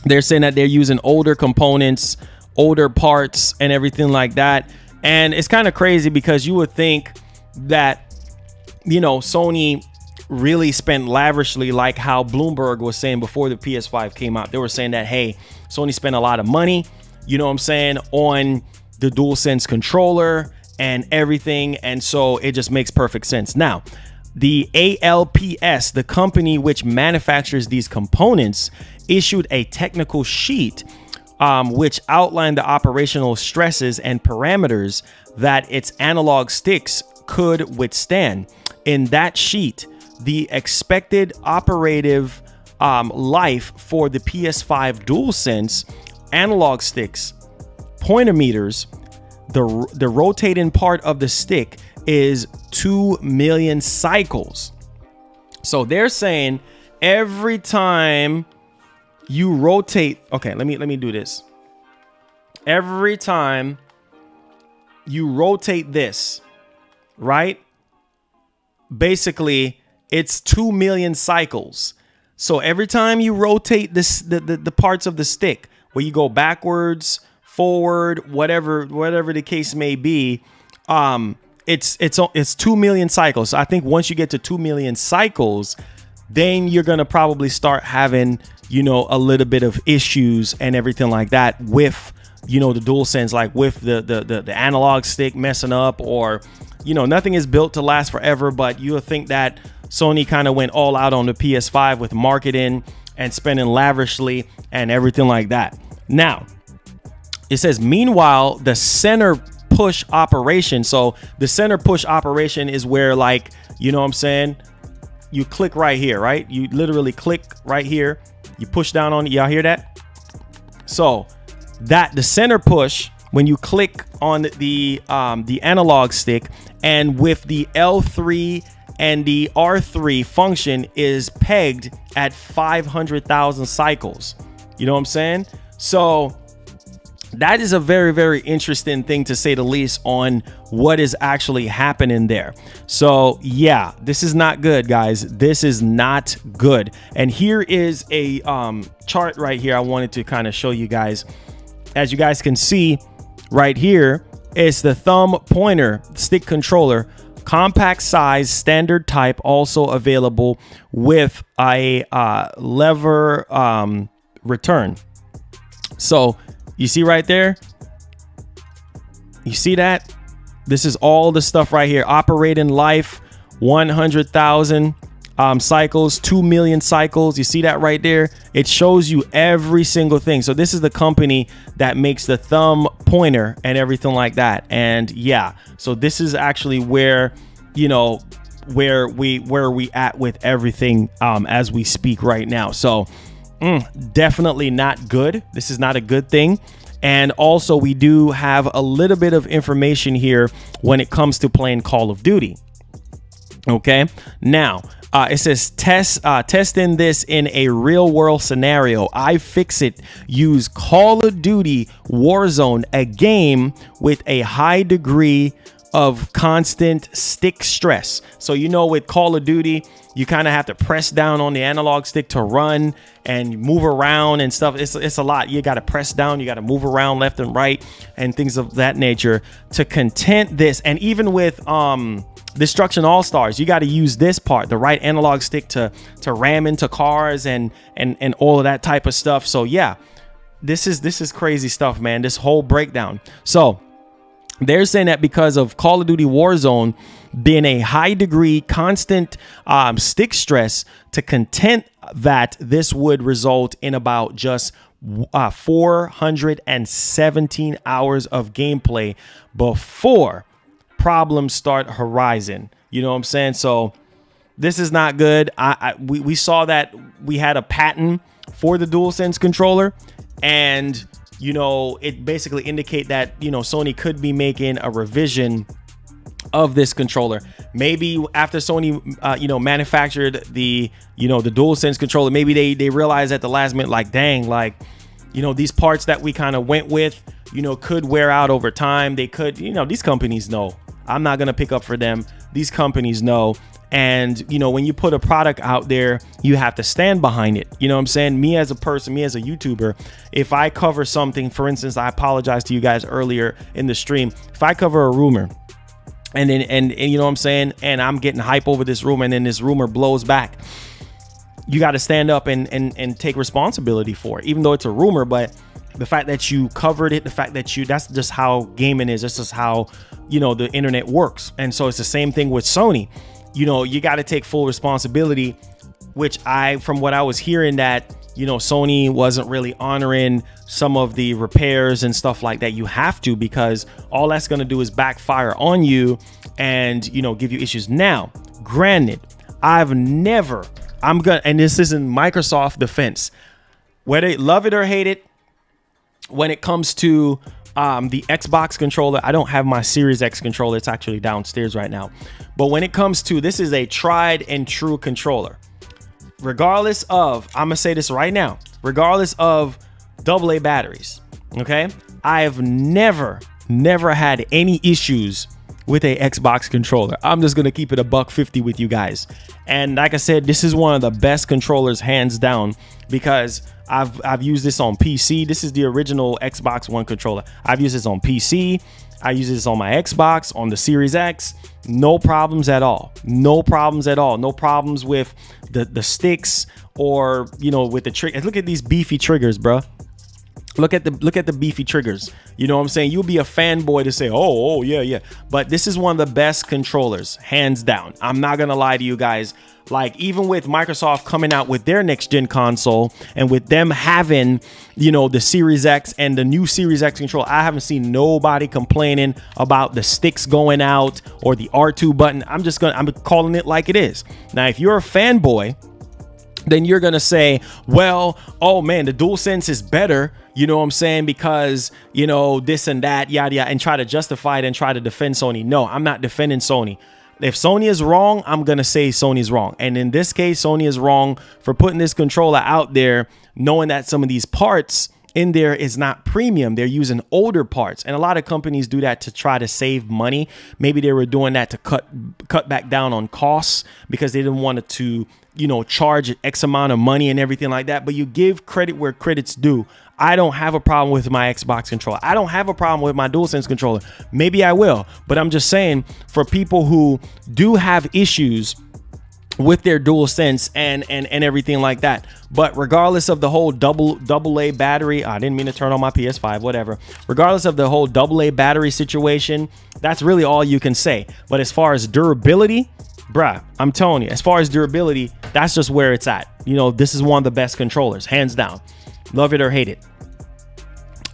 Speaker 1: they're saying that they're using older components, older parts, and everything like that. And it's kind of crazy, because you would think that, you know, Sony really spent lavishly, like how Bloomberg was saying before the PS5 came out. They were saying that, hey, Sony spent a lot of money, you know what I'm saying, on the DualSense controller and everything. And so it just makes perfect sense. Now, the ALPS, the company which manufactures these components, issued a technical sheet which outlined the operational stresses and parameters that its analog sticks could withstand. In that sheet, the expected operative life for the PS5 DualSense analog sticks, pointer meters, the rotating part of the stick is 2 million cycles. So they're saying every time you rotate, okay, let me do this. Every time you rotate this, right? Basically, it's 2 million cycles. So every time you rotate this, the parts of the stick, where you go backwards, forward, whatever the case may be, it's 2 million cycles. So I think once you get to 2 million cycles, then you're gonna probably start having, you know, a little bit of issues and everything like that with, you know, the DualSense, like with the analog stick messing up, or, you know, nothing is built to last forever. But you'll think that Sony kind of went all out on the PS5 with marketing and spending lavishly and everything like that. Now, it says, meanwhile, the center push operation. So the center push operation is where, like, you know what I'm saying, you click right here, right? You literally click right here. You push down on it. Y'all hear that? So that the center push, when you click on the analog stick, and with the L3 and the R3 function is pegged at 500,000 cycles. You know what I'm saying? So that is a very, very interesting thing, to say the least, on what is actually happening there. So yeah, this is not good, guys. This is not good. And here is a chart right here I wanted to kind of show you guys. As you guys can see right here, it's the thumb pointer stick controller, compact size, standard type, also available with a lever return. So you see right there, you see that? This is all the stuff right here. Operating life, 100,000 cycles, 2 million cycles. You see that right there? It shows you every single thing. So this is the company that makes the thumb pointer and everything like that. And yeah, so this is actually where, you know, where we at with everything as we speak right now. So definitely not good. This is not a good thing. And also, we do have a little bit of information here when it comes to playing Call of Duty. Okay, now it says testing this in a real world scenario. iFixit use Call of Duty Warzone, a game with a high degree of constant stick stress. So, you know, with Call of Duty, you kind of have to press down on the analog stick to run and move around and stuff. It's a lot. You got to press down, you got to move around left and right and things of that nature to content this. And even with Destruction All-Stars, you got to use this part, the right analog stick, to ram into cars and all of that type of stuff. So yeah, this is crazy stuff, man, this whole breakdown. So they're saying that because of Call of Duty Warzone being a high degree constant stick stress, to content that, this would result in about just 417 hours of gameplay before problems start horizon. You know what I'm saying? So this is not good. We saw that we had a patent for the DualSense controller, and you know, it basically indicate that, you know, Sony could be making a revision of this controller. Maybe after Sony, you know, manufactured the, you know, the DualSense controller, maybe they realized at the last minute, like, dang, like, you know, these parts that we kind of went with, you know, could wear out over time. They could, you know, these companies know. I'm not going to pick up for them. These companies know. And, you know, when you put a product out there, you have to stand behind it. You know what I'm saying? Me as a person, me as a YouTuber, if I cover something, for instance, I apologize to you guys earlier in the stream. If I cover a rumor and then, and you know what I'm saying, and I'm getting hype over this rumor, and then this rumor blows back, you got to stand up and take responsibility for it, even though it's a rumor. But the fact that you covered it, the fact that that's just how gaming is. This is how, you know, the internet works. And so it's the same thing with Sony. You know, you got to take full responsibility, which from what I was hearing, that, you know, Sony wasn't really honoring some of the repairs and stuff like that. You have to, because all that's going to do is backfire on you and, you know, give you issues. Now, granted, and this is in Microsoft defense, whether they love it or hate it, when it comes to the Xbox controller, I don't have my Series X controller. It's actually downstairs right now. But when it comes to, this is a tried and true controller. Regardless of, I'm going to say this right now, regardless of AA batteries, okay? I have never had any issues with a Xbox controller. I'm just gonna keep it $150 with you guys. And like I said, this is one of the best controllers hands down, because I've used this on PC. This is the original Xbox One controller. I've used this on PC. I use this on my Xbox, on the Series X. No problems at all. No problems at all. No problems with the sticks, or, you know, with the trigger. Look at these beefy triggers, bro. Look at the beefy triggers. You know what I'm saying? You'll be a fanboy to say, oh yeah. But this is one of the best controllers, hands down. I'm not gonna lie to you guys. Like, even with Microsoft coming out with their next gen console, and with them having, you know, the Series X and the new Series X controller, I haven't seen nobody complaining about the sticks going out or the R2 button. I'm calling it like it is. Now, if you're a fanboy, then you're gonna say, well, oh man, the DualSense is better, you know what I'm saying, because, you know, this and that, yada yada, and try to justify it and try to defend Sony. No, I'm not defending Sony. If Sony is wrong, I'm gonna say Sony's wrong. And in this case, Sony is wrong for putting this controller out there, knowing that some of these parts in there is not premium. They're using older parts, and a lot of companies do that to try to save money. Maybe they were doing that to cut back down on costs, because they didn't want it to, you know, charge X amount of money and everything like that. But you give credit where credit's due. I don't have a problem with my Xbox controller. I don't have a problem with my DualSense controller. Maybe I will, but I'm just saying, for people who do have issues with their DualSense and everything like that. But regardless of the whole double A battery, I didn't mean to turn on my PS5, whatever. Regardless of the whole AA battery situation, that's really all you can say. But as far as durability, bruh, I'm telling you, as far as durability, that's just where it's at. You know, this is one of the best controllers, hands down. Love it or hate it.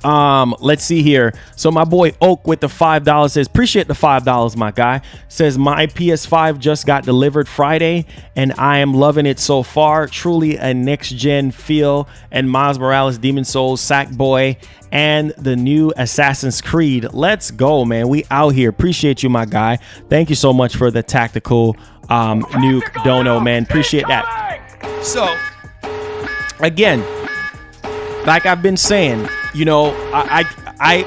Speaker 1: Let's see here. So my boy Oak with the $5 says, appreciate the $5, my guy. Says, my PS5 just got delivered Friday and I am loving it so far. Truly a next gen feel, and Miles Morales, Demon Souls, Sackboy, and the new Assassin's Creed. Let's go, man. We out here. Appreciate you, my guy. Thank you so much for the tactical nuke dono, man. Appreciate that. So again, like I've been saying, you know, I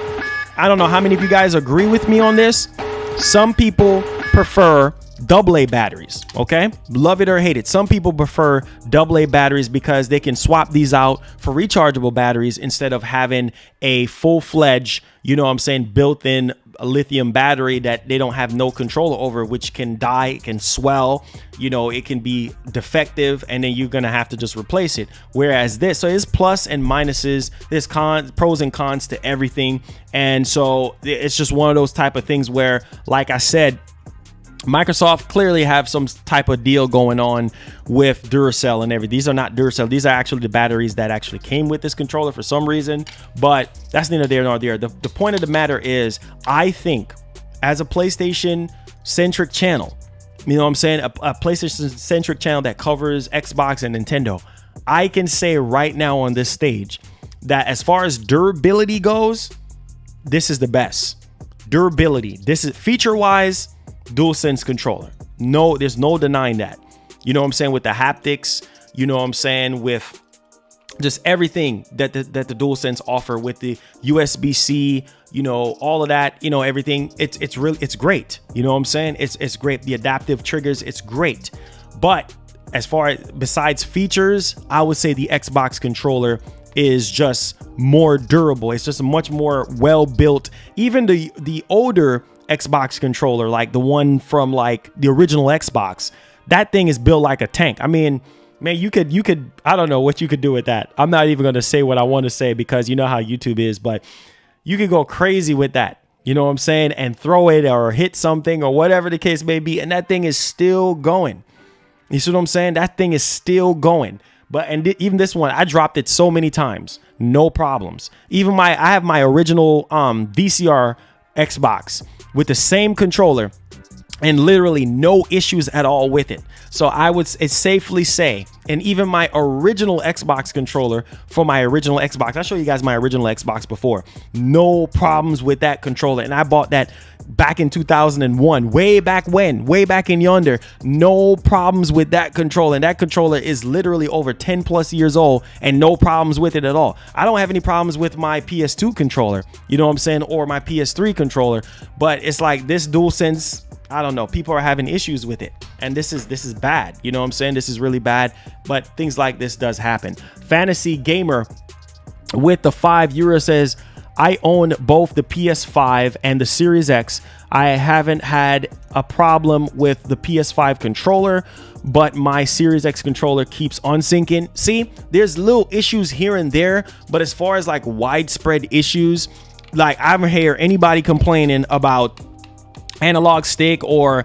Speaker 1: don't know how many of you guys agree with me on this. Some people prefer AA batteries, okay? Love it or hate it. Some people prefer AA batteries because they can swap these out for rechargeable batteries instead of having a full-fledged, you know what I'm saying, built-in lithium battery that they don't have no control over, which can die, it can swell, you know, it can be defective, and then you're gonna have to just replace it. Whereas this, so it's plus and minuses, there's pros and cons to everything. And so it's just one of those type of things where, like I said, Microsoft clearly have some type of deal going on with Duracell and everything. These are not Duracell. These are actually the batteries that actually came with this controller for some reason, but that's neither there nor there. The point of the matter is, I think as a PlayStation centric channel, you know what I'm saying, a PlayStation centric channel that covers Xbox and Nintendo, I can say right now on this stage that as far as durability goes, this is the best. Durability. This is feature-wise, DualSense controller. No, there's no denying that. You know what I'm saying, with the haptics, you know what I'm saying, with just everything that the DualSense offer, with the USB-C, you know, all of that, you know, everything. It's really, it's great. You know what I'm saying? It's great. The adaptive triggers, it's great. But as far as besides features, I would say the Xbox controller is just more durable. It's just a much more well-built. Even the older Xbox controller, like the one from like the original Xbox, that thing is built like a tank. I mean, man, you could I don't know what you could do with that. I'm not even going to say what I want to say, because you know how YouTube is, but you could go crazy with that, you know what I'm saying, and throw it or hit something or whatever the case may be, and that thing is still going. You see what I'm saying? That thing is still going. But even this one, I dropped it so many times, no problems. Even I have my original VCR Xbox with the same controller and literally no issues at all with it. So I would safely say, and even my original Xbox controller for my original Xbox, I'll show you guys my original Xbox before, no problems with that controller. And I bought that back in 2001, way back in yonder. No problems with that controller. And that controller is literally over 10 plus years old and no problems with it at all. I don't have any problems with my PS2 controller, you know what I'm saying, or my PS3 controller, but it's like this DualSense, I don't know, people are having issues with it, and this is bad, you know what I'm saying? This is really bad, but things like this does happen. Fantasy Gamer with the €5 says, I own both the PS5 and the Series X. I haven't had a problem with the PS5 controller, but my Series X controller keeps on syncing. See, there's little issues here and there, but as far as like widespread issues, like I haven't heard anybody complaining about analog stick, or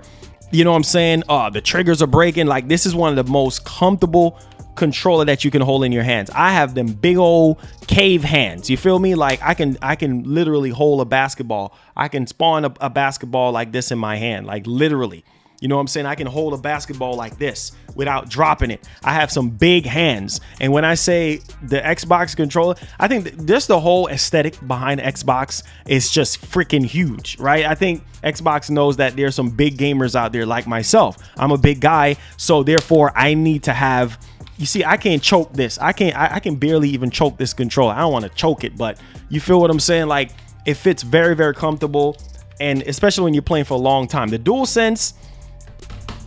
Speaker 1: you know what I'm saying, the triggers are breaking. Like, this is one of the most comfortable controller that you can hold in your hands. I have them big old cave hands, you feel me? Like I can literally hold a basketball. I can spawn a basketball like this in my hand, like literally, you know what I'm saying? I can hold a basketball like this without dropping it. I have some big hands. And when I say the Xbox controller, I think just the whole aesthetic behind Xbox is just freaking huge, right? I think Xbox knows that there's some big gamers out there like myself. I'm a big guy, so therefore I need to have, you see, I can't choke this. I can barely even choke this controller. I don't want to choke it, but you feel what I'm saying? Like, it fits very, very comfortable, and especially when you're playing for a long time. The DualSense,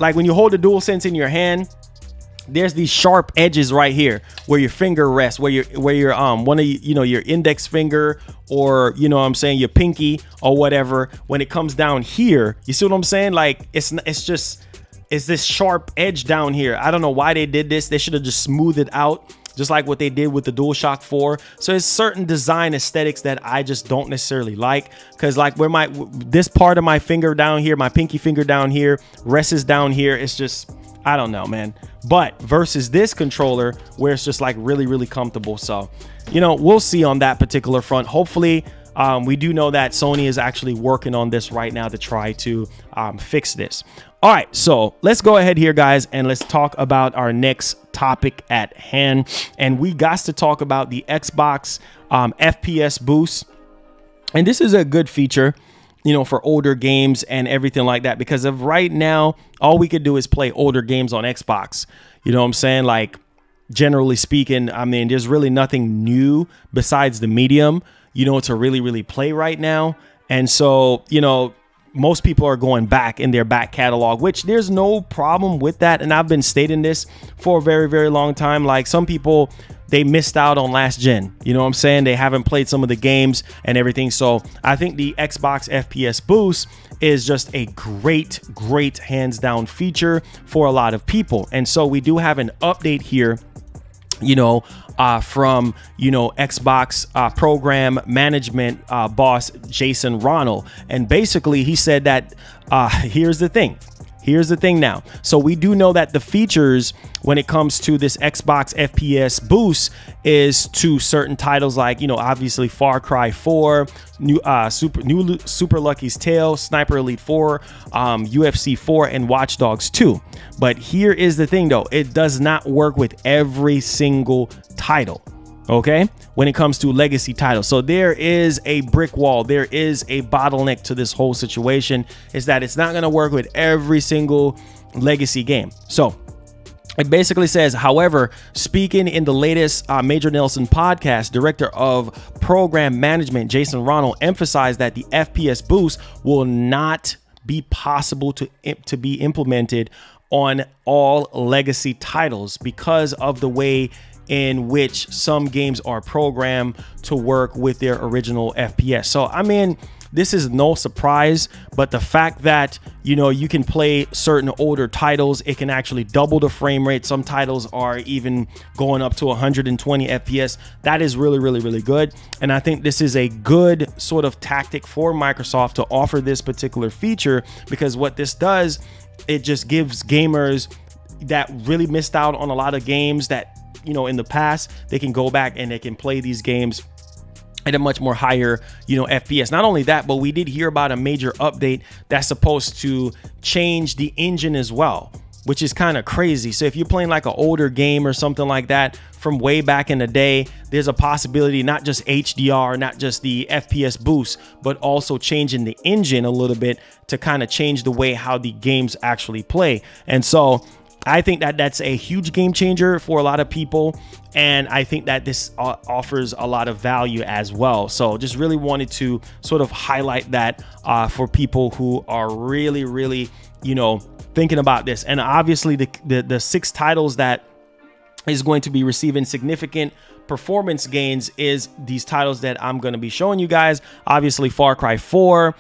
Speaker 1: like when you hold the DualSense in your hand, there's these sharp edges right here where your finger rests, where your one of your index finger, or you know what I'm saying, your pinky or whatever. When it comes down here, you see what I'm saying? Like it's this sharp edge down here. I don't know why they did this. They should have just smoothed it out, just like what they did with the DualShock 4. So it's certain design aesthetics that I just don't necessarily like, because like where this part of my finger down here, my pinky finger down here, rests down here, it's just, I don't know, man. But versus this controller where it's just like really, really comfortable. So, you know, we'll see on that particular front. Hopefully, we do know that Sony is actually working on this right now to try to fix this. All right, so let's go ahead here, guys, and let's talk about our next topic at hand. And we got to talk about the Xbox FPS boost. And this is a good feature, you know, for older games and everything like that, because of right now, all we could do is play older games on Xbox. You know what I'm saying? Like, generally speaking, I mean, there's really nothing new besides the medium, you know, to really, really play right now. And so, you know, most people are going back in their back catalog, which there's no problem with that. And I've been stating this for a very, very long time. Like, some people, they missed out on last gen. You know what I'm saying? They haven't played some of the games and everything. So I think the Xbox FPS boost is just a great hands down feature for a lot of people. And so we do have an update here, you know, from, you know, Xbox program management boss Jason Ronald. And basically he said that here's the thing now. So we do know that the features when it comes to this Xbox FPS boost is to certain titles like, you know, obviously Far Cry 4, Super Lucky's Tale, Sniper Elite 4, UFC 4, and Watch Dogs 2. But here is the thing though, it does not work with every single title. Okay, when it comes to legacy titles. So there is a brick wall, there is a bottleneck to this whole situation, is that it's not going to work with every single legacy game. So it basically says, however, speaking in the latest Major Nelson podcast, director of program management Jason Ronald emphasized that the FPS boost will not be possible to be implemented on all legacy titles because of the way in which some games are programmed to work with their original FPS. So, I mean, this is no surprise, but the fact that, you know, you can play certain older titles, it can actually double the frame rate. Some titles are even going up to 120 FPS. That is really, really, really good. And I think this is a good sort of tactic for Microsoft to offer this particular feature, because what this does, it just gives gamers that really missed out on a lot of games that, you know, in the past, they can go back and they can play these games at a much more higher, you know, FPS. Not only that, but we did hear about a major update that's supposed to change the engine as well, which is kind of crazy. So if you're playing like an older game or something like that from way back in the day. There's a possibility, not just HDR, not just the FPS boost, but also changing the engine a little bit to kind of change the way how the games actually play. And so I think that that's a huge game changer for a lot of people. And I think that this offers a lot of value as well. So just really wanted to sort of highlight that for people who are really, really, you know, thinking about this. And obviously the 6 titles that is going to be receiving significant performance gains is these titles that I'm going to be showing you guys. Obviously Far Cry 4,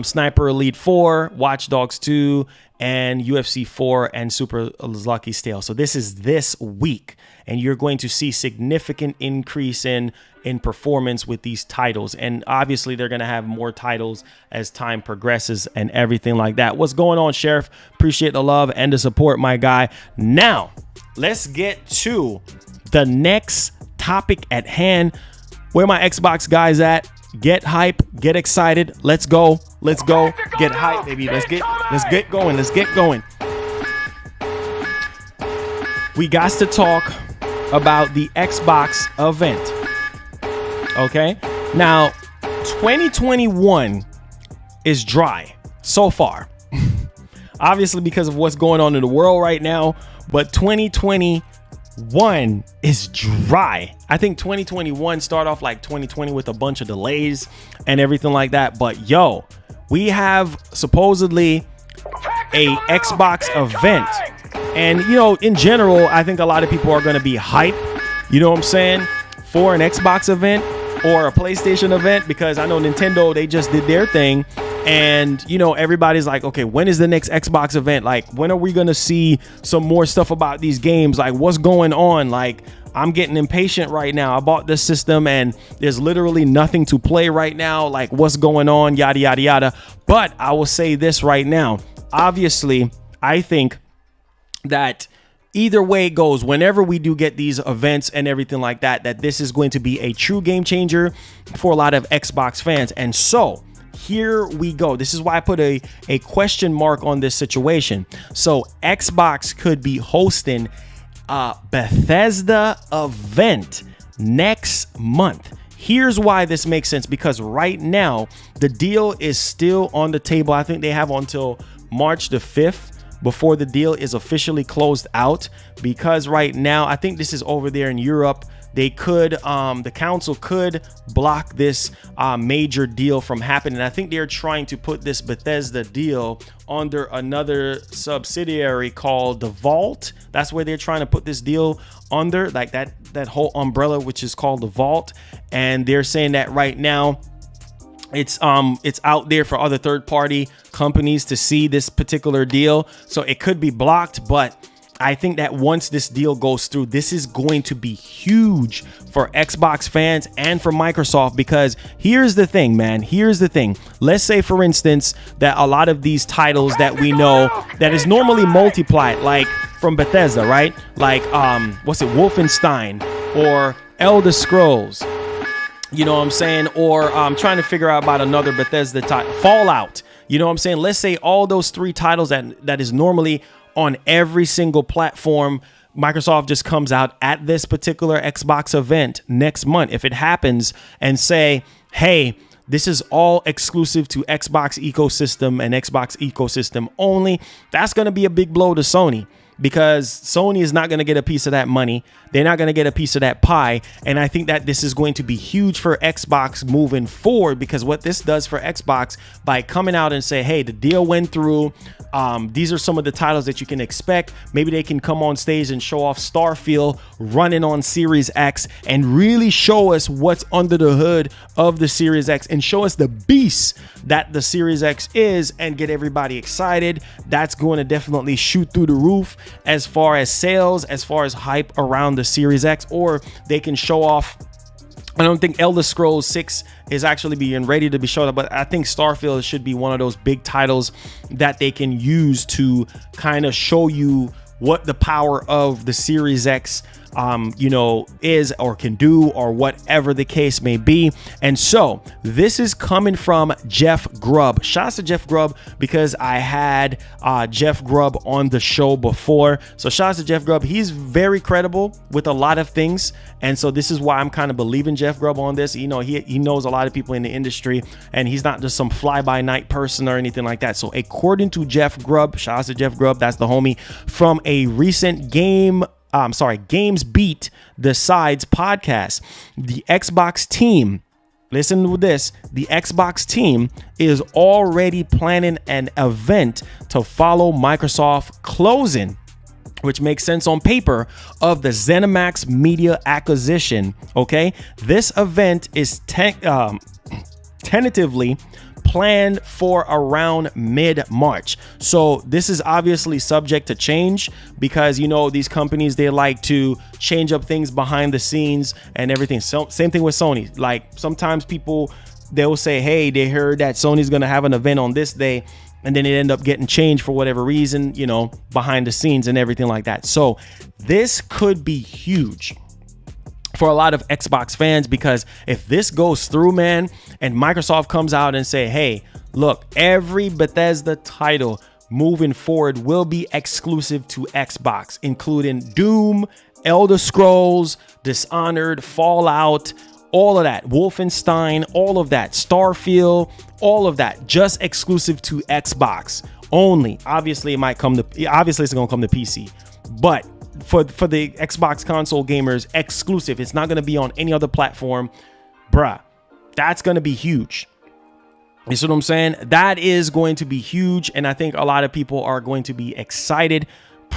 Speaker 1: Sniper Elite 4, Watch Dogs 2, and UFC 4 and Super Lucky Stale. So this is this week, and you're going to see significant increase in performance with these titles. And obviously they're going to have more titles as time progresses and everything like that. What's going on, Sheriff? Appreciate the love and the support, my guy. Now let's get to the next topic at hand. Where my Xbox guys at? Get hype, get excited. Let's go. Let's go. Get hype, baby. Let's get going. Let's get going. We got to talk about the Xbox event. Okay? Now, 2021 is dry so far. Obviously because of what's going on in the world right now, but 2021 is dry. I think 2021 started off like 2020 with a bunch of delays and everything like that. But yo, we have supposedly a Xbox event. And you know, in general, I think a lot of people are going to be hyped, you know what I'm saying, for an Xbox event or a PlayStation event, because I know Nintendo, they just did their thing. And, you know, everybody's like, okay, when is the next Xbox event? Like, when are we going to see some more stuff about these games? Like, what's going on? Like, I'm getting impatient right now. I bought this system and there's literally nothing to play right now. Like, what's going on? Yada, yada, yada. But I will say this right now. Obviously, I think that either way it goes, whenever we do get these events and everything like that, that this is going to be a true game changer for a lot of Xbox fans. And so here we go. This is why I put a question mark on this situation. So Xbox could be hosting a Bethesda event next month. Here's why this makes sense, because right now the deal is still on the table. I think they have until March the 5th before the deal is officially closed out, because right now, I think this is over there in Europe, they could, the council could block this major deal from happening. I think they're trying to put this Bethesda deal under another subsidiary called the Vault. That's where they're trying to put this deal under, like that whole umbrella, which is called the Vault. And they're saying that right now, it's out there for other third-party companies to see this particular deal. So it could be blocked, but I think that once this deal goes through, this is going to be huge for Xbox fans and for Microsoft, because here's the thing, man. Here's the thing. Let's say, for instance, that a lot of these titles that we know that is normally multiplied, like from Bethesda, right? Like, what's it? Wolfenstein or Elder Scrolls. You know what I'm saying? Or I'm trying to figure out about another Bethesda title, Fallout. You know what I'm saying? Let's say all those 3 titles that is normally on every single platform, Microsoft just comes out at this particular Xbox event next month, if it happens, and say, hey, this is all exclusive to Xbox ecosystem and Xbox ecosystem only. That's going to be a big blow to Sony, because Sony is not going to get a piece of that money. They're not going to get a piece of that pie. And I think that this is going to be huge for Xbox moving forward, because what this does for Xbox by coming out and say, hey, the deal went through. These are some of the titles that you can expect. Maybe they can come on stage and show off Starfield running on Series X and really show us what's under the hood of the Series X and show us the beast that the Series X is and get everybody excited. That's going to definitely shoot through the roof as far as sales, as far as hype around the Series X. Or they can show off, I don't think Elder Scrolls 6 is actually being ready to be shown up, but I think Starfield should be one of those big titles that they can use to kind of show you what the power of the Series X you know, is or can do, or whatever the case may be. And so this is coming from Jeff Grubb. Shouts to Jeff Grubb, because I had Jeff Grubb on the show before. So shouts to Jeff Grubb. He's very credible with a lot of things. And so this is why I'm kind of believing Jeff Grubb on this. You know, he knows a lot of people in the industry, and he's not just some fly-by-night person or anything like that. So according to Jeff Grubb, shout out to Jeff Grubb, that's the homie, from a recent Games Beat Decides podcast, the Xbox team, listen to this, the Xbox team is already planning an event to follow Microsoft closing, which makes sense on paper, of the ZeniMax Media acquisition. Okay, this event is tentatively planned for around mid-March. So this is obviously subject to change, because, you know, these companies, they like to change up things behind the scenes and everything. So same thing with Sony. Like, sometimes people, they'll say, hey, they heard that Sony's going to have an event on this day, and then it end up getting changed for whatever reason, you know, behind the scenes and everything like that. So this could be huge for a lot of Xbox fans, because if this goes through, man, and Microsoft comes out and say, hey, look, every Bethesda title moving forward will be exclusive to Xbox, including Doom, Elder Scrolls, Dishonored, Fallout, all of that, Wolfenstein, all of that, Starfield, all of that, just exclusive to Xbox only. Obviously, it's going to come to PC, but for the Xbox console gamers, exclusive. It's not going to be on any other platform. Bruh, that's going to be huge. You see what I'm saying? That is going to be huge, and I think a lot of people are going to be excited.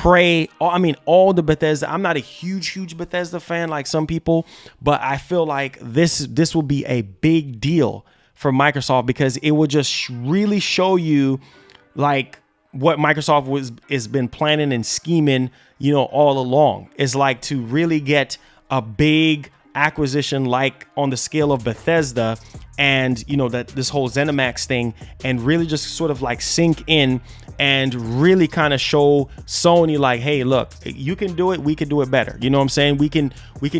Speaker 1: All the Bethesda. I'm not a huge Bethesda fan like some people, but I feel like this will be a big deal for Microsoft, because it will just really show you like what Microsoft has been planning and scheming, you know, all along. Is like to really get a big acquisition like on the scale of Bethesda, and, you know, that this whole ZeniMax thing, and really just sort of like sink in and really kind of show Sony like, hey, look, you can do it, we can do it better. You know what I'm saying? We can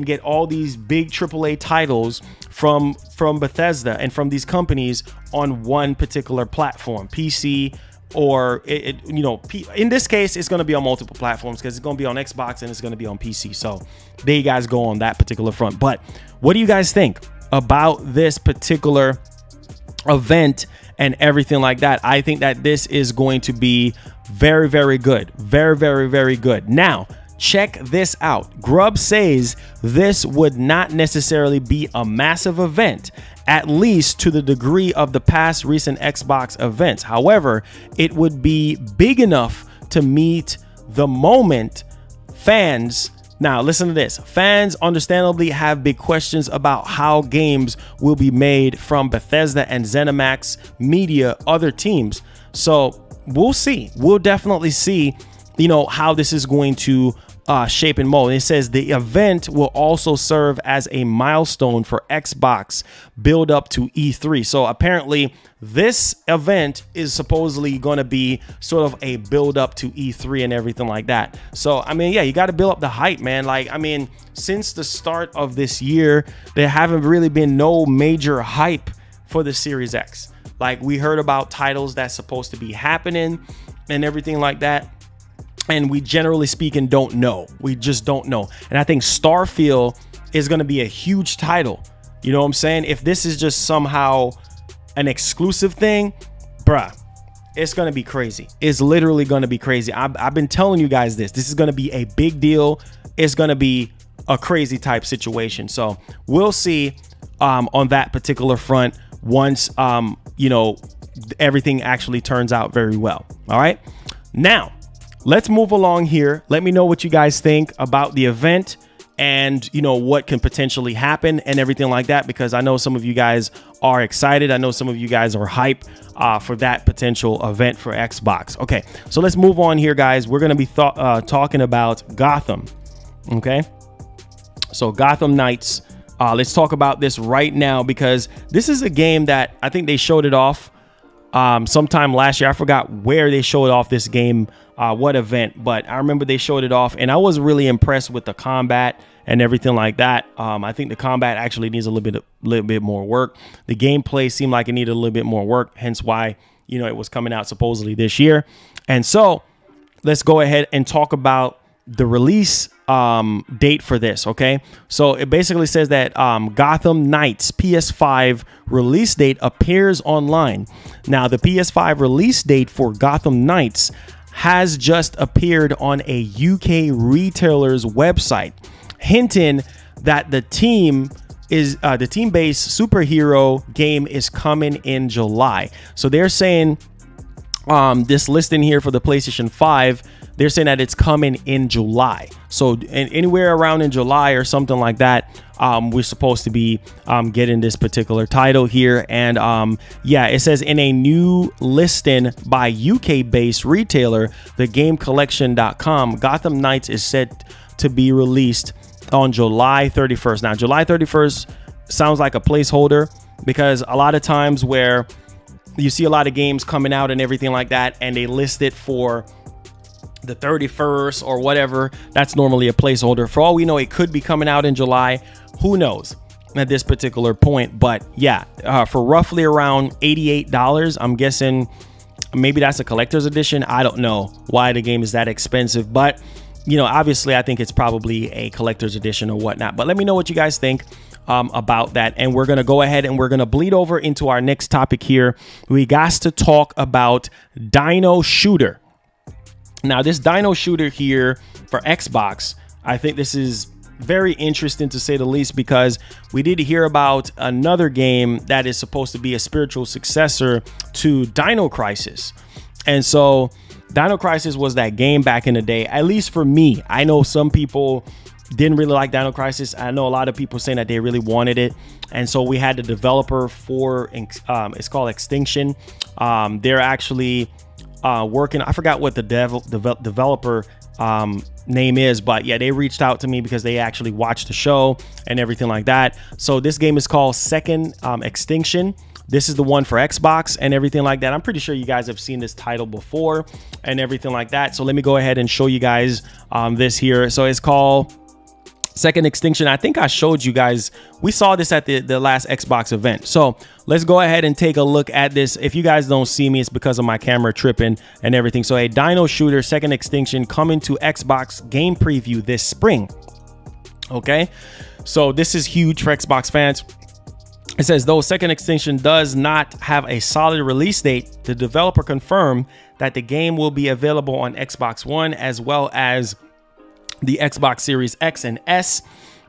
Speaker 1: get all these big AAA titles from Bethesda and from these companies on one particular platform, PC, or in this case, it's going to be on multiple platforms, because it's going to be on Xbox and it's going to be on PC. So there you guys go on that particular front. But what do you guys think about this particular event and everything like that? I think that this is going to be very, very good. Very, very, very good. Now, check this out. Grubb says this would not necessarily be a massive event, at least to the degree of the past recent Xbox events. However, it would be big enough to meet the moment. Fans, now listen to this. Fans understandably have big questions about how games will be made from Bethesda and ZeniMax Media, other teams. So we'll see. We'll definitely see, you know, how this is going to shape and mold. It says the event will also serve as a milestone for Xbox build up to E3. So apparently this event is supposedly going to be sort of a build up to E3 and everything like that. So, I mean, yeah, you got to build up the hype, man. Like, I mean, since the start of this year, there haven't really been no major hype for the Series X. Like, we heard about titles that's supposed to be happening and everything like that, and we generally speaking don't know. We just don't know. And I think Starfield is going to be a huge title. You know what I'm saying? If this is just somehow an exclusive thing, bruh, it's going to be crazy. It's literally going to be crazy. I've been telling you guys this. This is going to be a big deal. It's going to be a crazy type situation. So we'll see on that particular front once, everything actually turns out very well. All right. Now, let's move along here. Let me know what you guys think about the event and, you know, what can potentially happen and everything like that, because I know some of you guys are excited. I know some of you guys are hype for that potential event for Xbox. Okay, so let's move on here, guys. We're going to be talking about Gotham. Okay, so Gotham Knights. Let's talk about this right now, because this is a game that I think they showed it off sometime last year. I forgot where they showed off this game, what event, but I remember they showed it off, and I was really impressed with the combat and everything like that. I think the combat actually needs a little bit more work. The gameplay seemed like it needed a little bit more work, hence why, you know, it was coming out supposedly this year. And so let's go ahead and talk about the release date for this. Okay, so it basically says that Gotham Knights PS5 release date appears online. Now, the PS5 release date for Gotham Knights has just appeared on a UK retailer's website, hinting that the team-based superhero game is coming in July. So they're saying this listing here for the PlayStation 5, they're saying that it's coming in July. So anywhere around in July or something like that, we're supposed to be getting this particular title here. And yeah, it says in a new listing by UK-based retailer, thegamecollection.com, Gotham Knights is set to be released on July 31st. Now, July 31st sounds like a placeholder, because a lot of times where you see a lot of games coming out and everything like that, and they list it for the 31st or whatever, that's normally a placeholder. For all we know, it could be coming out in July. Who knows at this particular point? But yeah, for roughly around $88, I'm guessing maybe that's a collector's edition. I don't know why the game is that expensive, but you know, obviously I think it's probably a collector's edition or whatnot. But let me know what you guys think about that. And we're going to go ahead and we're going to bleed over into our next topic here. We got to talk about Dino Shooter. Now, this Dino Shooter here for Xbox, I think this is very interesting to say the least, because we did hear about another game that is supposed to be a spiritual successor to Dino Crisis. And so Dino Crisis was that game back in the day, at least for me. I know some people didn't really like Dino Crisis. I know a lot of people saying that they really wanted it. And so we had the developer for, it's called Extinction. They're actually working. I forgot what the developer name is, but yeah, they reached out to me because they actually watched the show and everything like that. So this game is called Second Extinction. This is the one for Xbox and everything like that. I'm pretty sure you guys have seen this title before and everything like that. So let me go ahead and show you guys this here. So it's called Second Extinction. I think I showed you guys, we saw this at the last Xbox event. So let's go ahead and take a look at this. If you guys don't see me, it's because of my camera tripping and everything. So a Dino Shooter Second Extinction coming to Xbox game preview this spring. Okay, so this is huge for Xbox fans. It says, though Second Extinction does not have a solid release date, the developer confirmed that the game will be available on Xbox One as well as the Xbox Series X and S,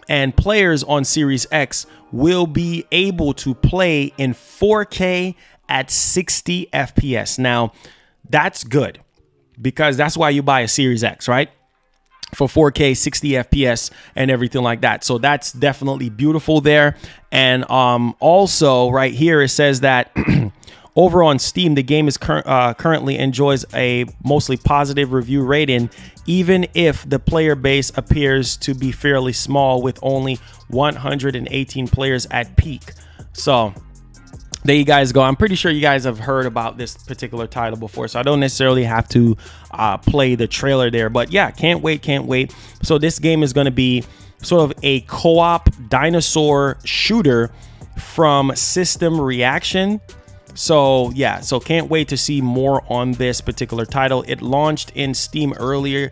Speaker 1: and players on Series X will be able to play in 4K at 60 FPS. Now, that's good, because that's why you buy a Series X, right? For 4K, 60 FPS and everything like that. So that's definitely beautiful there. And also right here, it says that over on Steam, the game is currently enjoys a mostly positive review rating, even if the player base appears to be fairly small with only 118 players at peak. So there you guys go. I'm pretty sure you guys have heard about this particular title before, so I don't necessarily have to play the trailer there. But yeah, can't wait. So this game is going to be sort of a co-op dinosaur shooter from System Reaction. So yeah, so can't wait to see more on this particular title. It launched in Steam early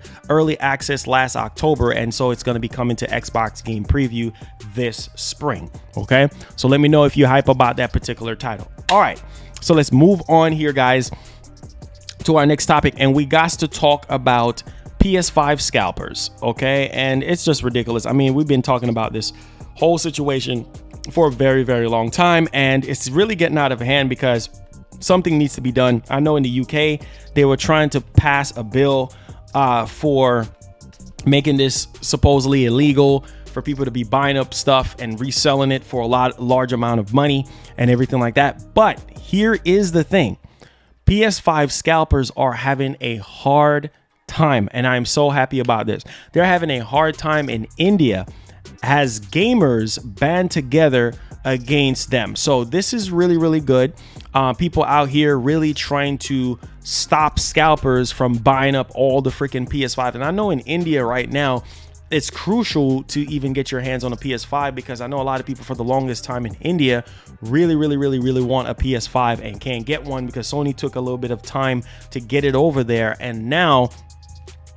Speaker 1: access last October, and so it's going to be coming to Xbox Game Preview this spring. Okay, so let me know if you hype about that particular title. All right, so let's move on here, guys, to our next topic, and we got to talk about PS5 scalpers. Okay, and it's just ridiculous. I mean, we've been talking about this whole situation for a very, very long time, and it's really getting out of hand because something needs to be done. I know in the UK they were trying to pass a bill for making this supposedly illegal for people to be buying up stuff and reselling it for a large amount of money and everything like that. But here is the thing: PS5 scalpers are having a hard time, and I'm so happy about this. They're having a hard time in India as gamers band together against them. So this is really, really good. People out here really trying to stop scalpers from buying up all the freaking PS5. And I know in India right now, it's crucial to even get your hands on a PS5, because I know a lot of people for the longest time in India really want a PS5 and can't get one because Sony took a little bit of time to get it over there. And now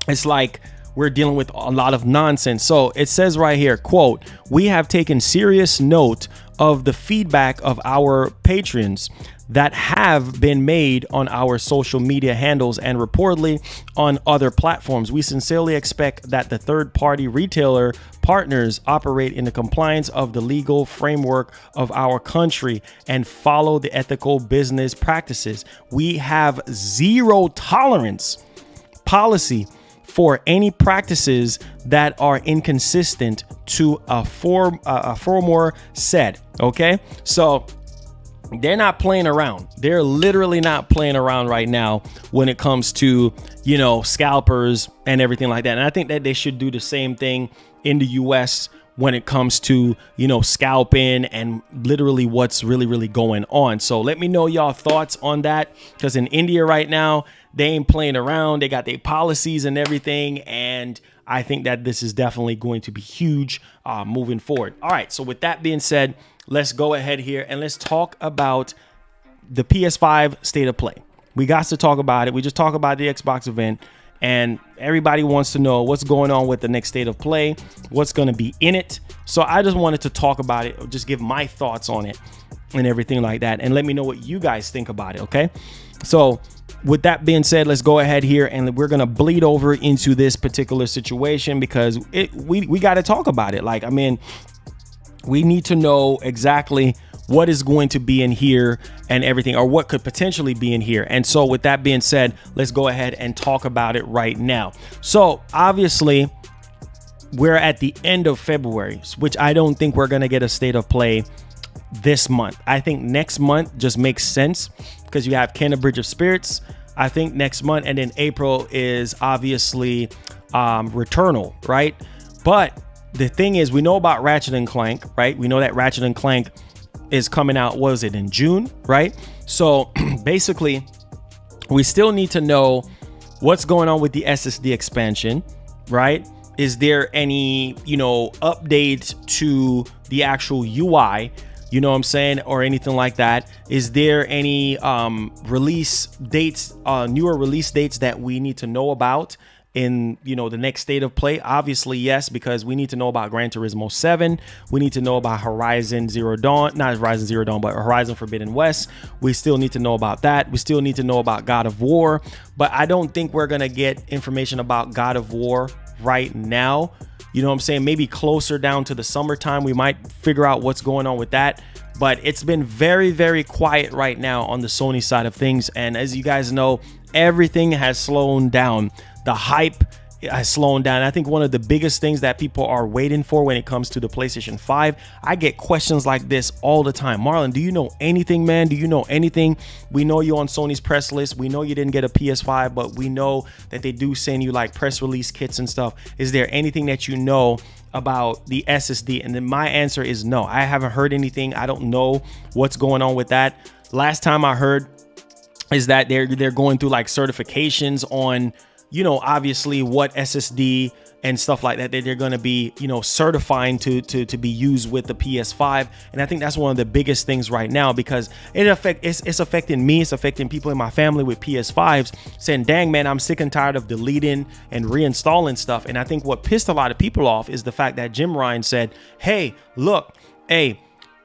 Speaker 1: it's like we're dealing with a lot of nonsense. So it says right here, quote, "We have taken serious note of the feedback of our patrons that have been made on our social media handles and reportedly on other platforms. We sincerely expect that the third-party retailer partners operate in the compliance of the legal framework of our country and follow the ethical business practices. We have zero tolerance policy for any practices that are inconsistent to a former said." Okay, so they're not playing around. They're literally not playing around right now when it comes to, scalpers and everything like that. And I think that they should do the same thing in the US when it comes to, scalping and literally what's really going on. So let me know y'all thoughts on that, because in India right now, they ain't playing around. They got their policies and everything. And I think that this is definitely going to be huge moving forward. All right. So with that being said, let's go ahead here and let's talk about the PS5 State of Play. We got to talk about it. We just talked about the Xbox event, and everybody wants to know what's going on with the next State of Play, what's going to be in it. So I just wanted to talk about it, just give my thoughts on it and everything like that, and let me know what you guys think about it. Okay. So with that being said, let's go ahead here and we're going to bleed over into this particular situation, because we got to talk about it. Like, I mean, we need to know exactly what is going to be in here and everything, or what could potentially be in here. And so with that being said, let's go ahead and talk about it right now. So obviously we're at the end of February, which I don't think we're going to get a State of Play this month. I think next month just makes sense, because you have Kena Bridge of Spirits, I think next month, and then April is obviously Returnal, right? But the thing is, we know about Ratchet and Clank, right? We know that Ratchet and Clank is coming out, was it in June, right? So basically, we still need to know what's going on with the SSD expansion, right? Is there any, update to the actual UI, you know what I'm saying, or anything like that? Is there any release dates, newer release dates that we need to know about in, the next State of Play? Obviously, yes, because we need to know about Gran Turismo 7. We need to know about Horizon Zero Dawn, not Horizon Zero Dawn, but Horizon Forbidden West. We still need to know about that. We still need to know about God of War, but I don't think we're going to get information about God of War right now. You know what I'm saying? Maybe closer down to the summertime, we might figure out what's going on with that. But it's been very quiet right now on the Sony side of things. And as you guys know, everything has slowed down. The hype has slowed down. I think one of the biggest things that people are waiting for when it comes to the PlayStation 5, I get questions like this all the time. Marlon, do you know anything, man? Do you know anything? We know you on Sony's press list. We know you didn't get a PS5, but we know that they do send you like press release kits and stuff. Is there anything that you know about the SSD? And then my answer is no. I haven't heard anything. I don't know what's going on with that. Last time I heard is that they're going through like certifications on, obviously what SSD and stuff like that they're going to be, certifying to be used with the PS5. And I think that's one of the biggest things right now, because it's affecting me. It's affecting people in my family with PS5s, saying, dang, man, I'm sick and tired of deleting and reinstalling stuff. And I think what pissed a lot of people off is the fact that Jim Ryan said, hey, look,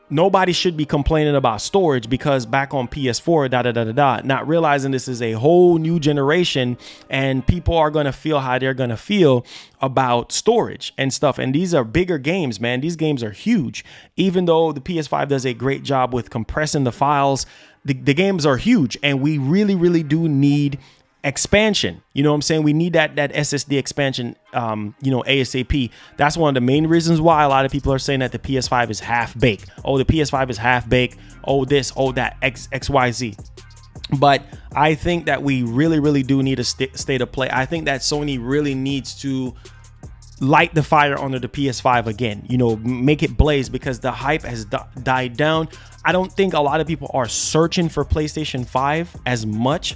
Speaker 1: nobody should be complaining about storage, because back on PS4, not realizing this is a whole new generation and people are going to feel how they're going to feel about storage and stuff. And these are bigger games, man. These games are huge. Even though the PS5 does a great job with compressing the files, the games are huge, and we really do need expansion. You know what I'm saying? We need that SSD expansion, ASAP. That's one of the main reasons why a lot of people are saying that the PS5 is half baked. Oh, the PS5 is half baked. Oh, this, oh, that, XYZ. But I think that we really do need a State of Play. I think that Sony really needs to light the fire under the PS5 again, make it blaze, because the hype has died down. I don't think a lot of people are searching for PlayStation 5 as much.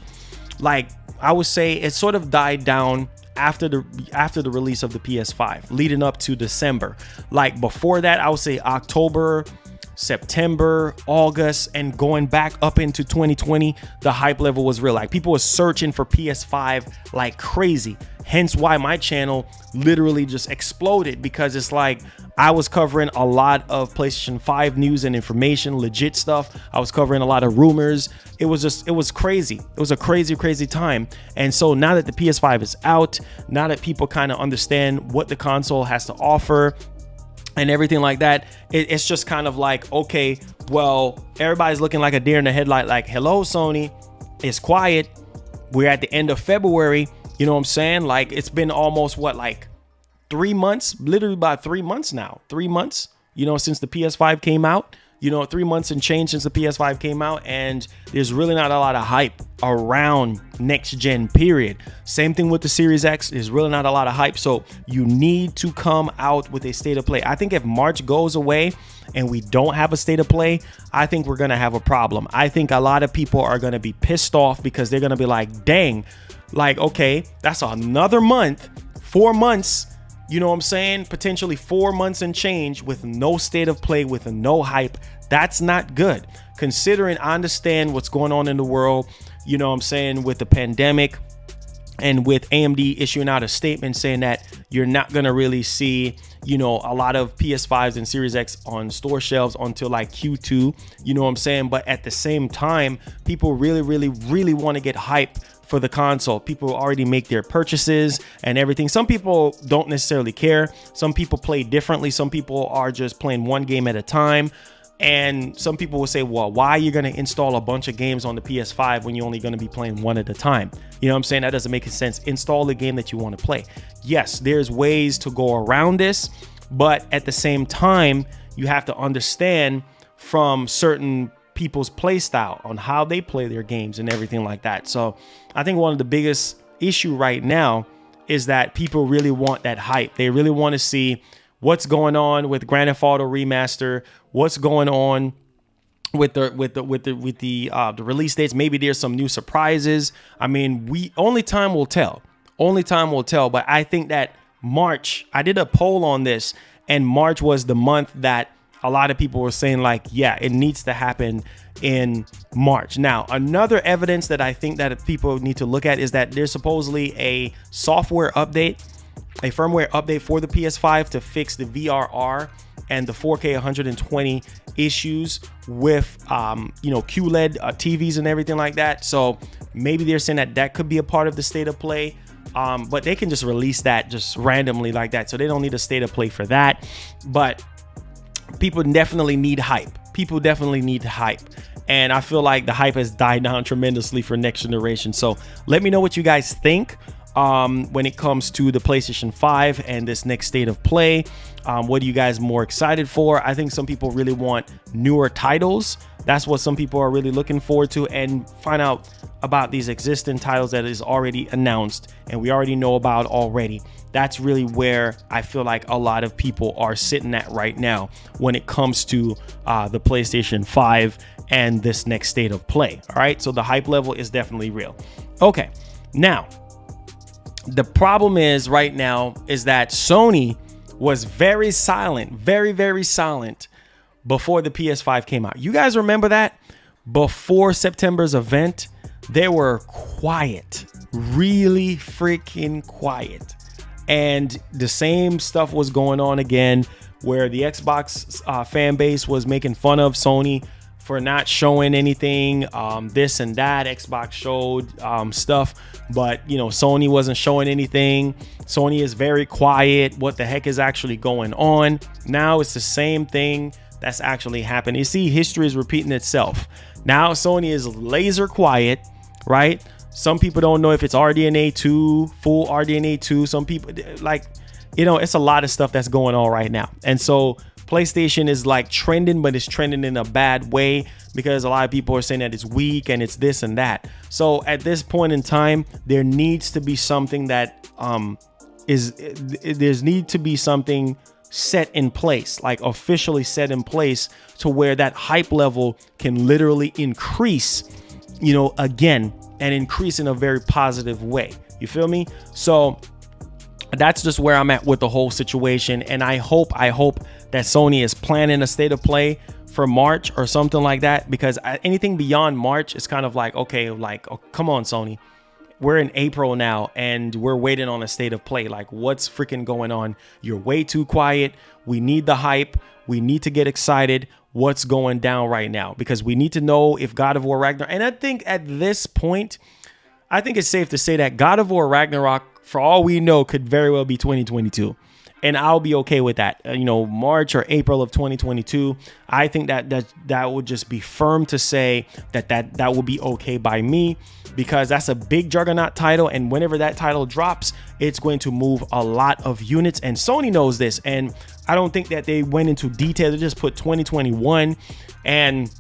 Speaker 1: Like, I would say it sort of died down after the release of the PS5, leading up to December. Like, before that, I would say October, September, August, and going back up into 2020, the hype level was real. Like, people were searching for PS5 like crazy. Hence why my channel literally just exploded, because it's like I was covering a lot of PlayStation 5 news and information, legit stuff. I was covering a lot of rumors. It was crazy. It was a crazy time. And so now that the PS5 is out, now that people kind of understand what the console has to offer and everything like that, it's just kind of like, okay, well, everybody's looking like a deer in the headlight. Like, hello, Sony, it's quiet. We're at the end of February. You know what I'm saying? Like, it's been almost like 3 months, literally about 3 months now. 3 months, since the PS5 came out. 3 months and change since the PS5 came out, and there's really not a lot of hype around next gen, period. Same thing with the Series X. There's really not a lot of hype, so you need to come out with a state of play. I think if March goes away and we don't have a state of play, I think we're gonna have a problem. I think a lot of people are gonna be pissed off, because they're gonna be like, dang, like, okay, that's another month, 4 months, you know what I'm saying? Potentially 4 months and change with no state of play, with no hype. That's not good. Considering I understand what's going on in the world, you know what I'm saying, with the pandemic, and with AMD issuing out a statement saying that you're not going to really see, a lot of PS5s and Series X on store shelves until like Q2, you know what I'm saying? But at the same time, people really want to get hype for the console. People already make their purchases and everything. Some people don't necessarily care. Some people play differently. Some people are just playing one game at a time. And some people will say, well, why are you going to install a bunch of games on the PS5 when you're only going to be playing one at a time? You know what I'm saying? That doesn't make sense. Install the game that you want to play. Yes, there's ways to go around this, but at the same time, you have to understand from certain people's play style on how they play their games and everything like that. So I think one of the biggest issue right now is that people really want that hype. They really want to see what's going on with Grand Theft Auto Remaster, what's going on with the release dates. Maybe there's some new surprises. I mean, only time will tell. But I think that March, I did a poll on this, and March was the month that a lot of people were saying, like, yeah, it needs to happen in March. Now, another evidence that I think that people need to look at is that there's supposedly a software update, a firmware update for the PS5 to fix the VRR and the 4K 120 issues with, QLED TVs and everything like that. So maybe they're saying that could be a part of the state of play. But they can just release that just randomly like that. So they don't need a state of play for that. But people definitely need hype. And I feel like the hype has died down tremendously for next generation. So let me know what you guys think when it comes to the PlayStation 5 and this next state of play. What are you guys more excited for? I think some people really want newer titles. That's what some people are really looking forward to, and find out about these existing titles that is already announced and we already know about already. That's really where I feel like a lot of people are sitting at right now when it comes to the PlayStation 5 and this next state of play. All right, so the hype level is definitely real. Okay, now the problem is right now is that Sony was very silent, very silent before the PS5 came out. You guys remember that? Before September's event, they were quiet, really freaking quiet. And the same stuff was going on again, where the Xbox fan base was making fun of Sony for not showing anything, this and that. Xbox showed stuff, but Sony wasn't showing anything. Sony is very quiet. What the heck is actually going on? Now it's the same thing that's actually happening. You see, history is repeating itself. Now Sony is laser quiet, right? Some people don't know if it's RDNA 2, full RDNA 2. Some people it's a lot of stuff that's going on right now. And so PlayStation is like trending, but it's trending in a bad way because a lot of people are saying that it's weak and it's this and that. So at this point in time, there needs to be something that there's need to be something set in place, like officially set in place, to where that hype level can literally increase, again, and increase in a very positive way. You feel me? So that's just where I'm at with the whole situation. And I hope that Sony is planning a state of play for March or something like that, because anything beyond March is kind of like, okay, like, oh, come on, Sony. We're in April now and we're waiting on a state of play. Like, what's freaking going on? You're way too quiet. We need the hype. We need to get excited. What's going down right now? Because we need to know if God of War Ragnarok. And I think at this point, I think it's safe to say that God of War Ragnarok, for all we know, could very well be 2022. And I'll be okay with that. March or April of 2022. I think that would just be firm to say that would be okay by me, because that's a big juggernaut title. And whenever that title drops, it's going to move a lot of units. And Sony knows this. And I don't think that they went into detail. They just put 2021. And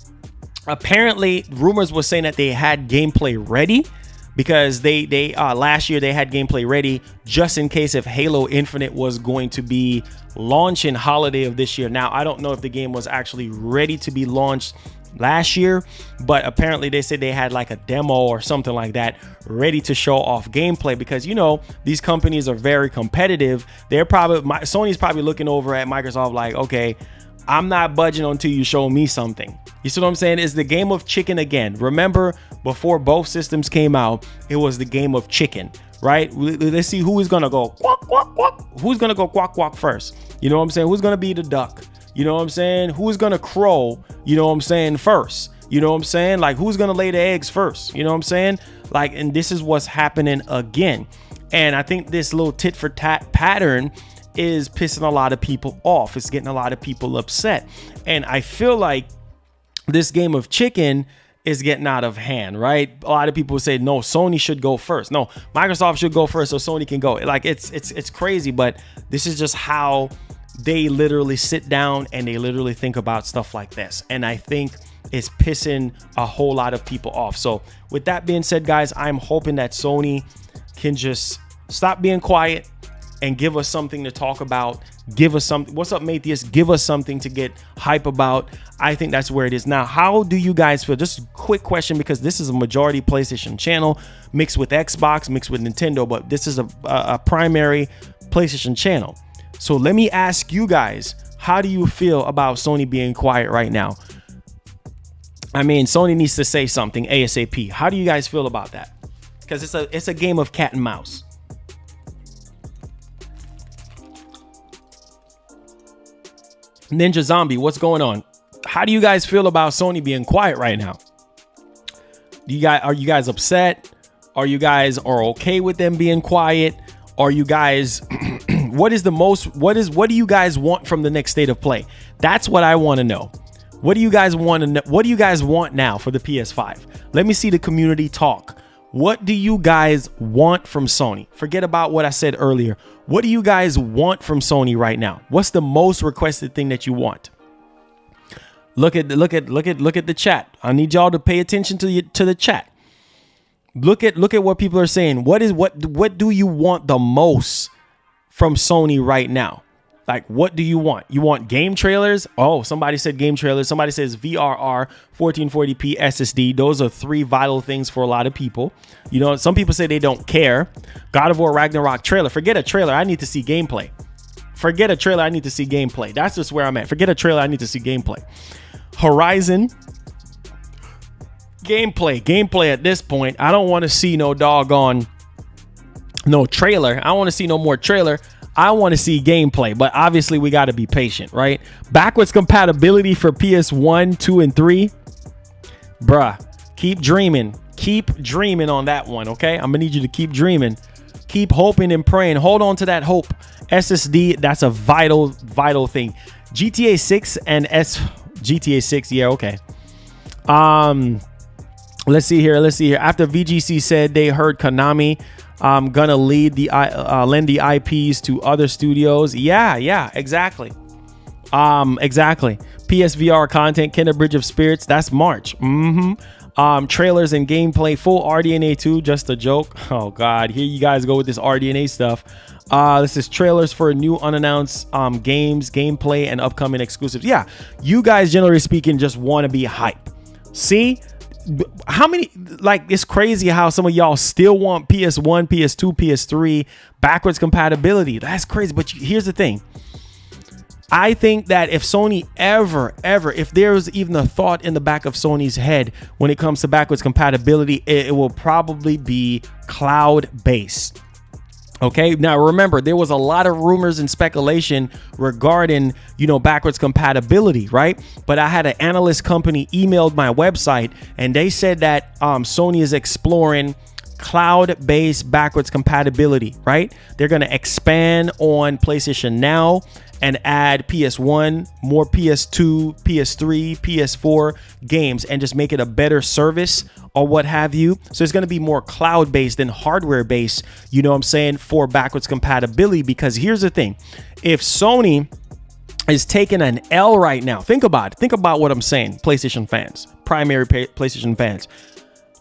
Speaker 1: apparently rumors were saying that they had gameplay ready, because they last year they had gameplay ready just in case if Halo Infinite was going to be launching holiday of this year. Now, I don't know if the game was actually ready to be launched last year, but apparently they said they had like a demo or something like that ready to show off gameplay, because these companies are very competitive. Sony's probably looking over at Microsoft like, okay, I'm not budging until you show me something. You see what I'm saying? It's the game of chicken again. Remember, before both systems came out, it was the game of chicken, right? Let's see who is going to go quack, quack, quack. Who's going to go quack, quack first? You know what I'm saying? Who's going to be the duck? You know what I'm saying? Who's going to crow? You know what I'm saying? First. You know what I'm saying? Like, who's going to lay the eggs first? You know what I'm saying? Like, and this is what's happening again. And I think this little tit for tat pattern is pissing a lot of people off. It's getting a lot of people upset. And I feel like this game of chicken is getting out of hand, right? A lot of people say, no, Sony should go first. No, Microsoft should go first so Sony can go. Like, it's crazy, but this is just how they literally sit down and they literally think about stuff like this. And I think it's pissing a whole lot of people off. So with that being said, guys, I'm hoping that Sony can just stop being quiet and give us something to talk about. Give us something. What's up, Matthias? Give us something to get hype about. I think that's where it is now. How do you guys feel? Just a quick question, because this is a majority PlayStation channel mixed with Xbox, mixed with Nintendo, but this is a primary PlayStation channel. So let me ask you guys, how do you feel about Sony being quiet right now? I mean, Sony needs to say something ASAP. How do you guys feel about that? Because it's a game of cat and mouse. Ninja Zombie, what's going on? How do you guys feel about Sony being quiet right now? Are you guys upset? Are you guys okay with them being quiet? Are you guys what do you guys want from the next state of play? That's what I want to know. What do you guys want to know? What do you guys want now for the PS5? Let me see the community talk. What do you guys want from Sony? Forget about what I said earlier. What do you guys want from Sony right now? What's the most requested thing that you want? Look at the chat. I need y'all to pay attention to the chat. Look at what people are saying. What do you want the most from Sony right now? Like, what do you want? You want game trailers? Oh, somebody said game trailers. Somebody says VRR, 1440p SSD. Those are three vital things for a lot of people. Some people say they don't care. God of War Ragnarok trailer. Forget a trailer. I need to see gameplay. Forget a trailer. I need to see gameplay. That's just where I'm at. Forget a trailer. I need to see gameplay. Horizon. Gameplay at this point. I don't want to see no trailer. I don't want to see no more trailer. I want to see gameplay, but obviously we got to be patient, right? Backwards compatibility for PS1, 2, and 3. Bruh, keep dreaming. Keep dreaming on that one, okay? I'm going to need you to keep dreaming. Keep hoping and praying. Hold on to that hope. SSD, that's a vital thing. GTA 6 and GTA 6, yeah, okay. Let's see here. After VGC said they heard Konami gonna lend the IPs to other studios. Yeah, exactly. PSVR content, Kinder Bridge of Spirits. That's March. Trailers and gameplay, full RDNA 2. Just a joke. Oh God, here you guys go with this RDNA stuff. This is trailers for new unannounced games, gameplay, and upcoming exclusives. Yeah, you guys, generally speaking, just want to be hype. See? How many, like, it's crazy how some of y'all still want PS1, PS2, PS3 backwards compatibility. That's crazy. But here's the thing. I think that if Sony ever, if there's even a thought in the back of Sony's head when it comes to backwards compatibility, it will probably be cloud-based. Okay, now remember, there was a lot of rumors and speculation regarding, backwards compatibility, right? But I had an analyst company emailed my website, and they said that Sony is exploring cloud-based backwards compatibility, right? They're going to expand on PlayStation Now and add PS1, more PS2, PS3, PS4 games, and just make it a better service or what have you. So it's going to be more cloud-based than hardware-based, for backwards compatibility. Because here's the thing. If Sony is taking an L right now, think about it. Think about what I'm saying, PlayStation fans, primary PlayStation fans.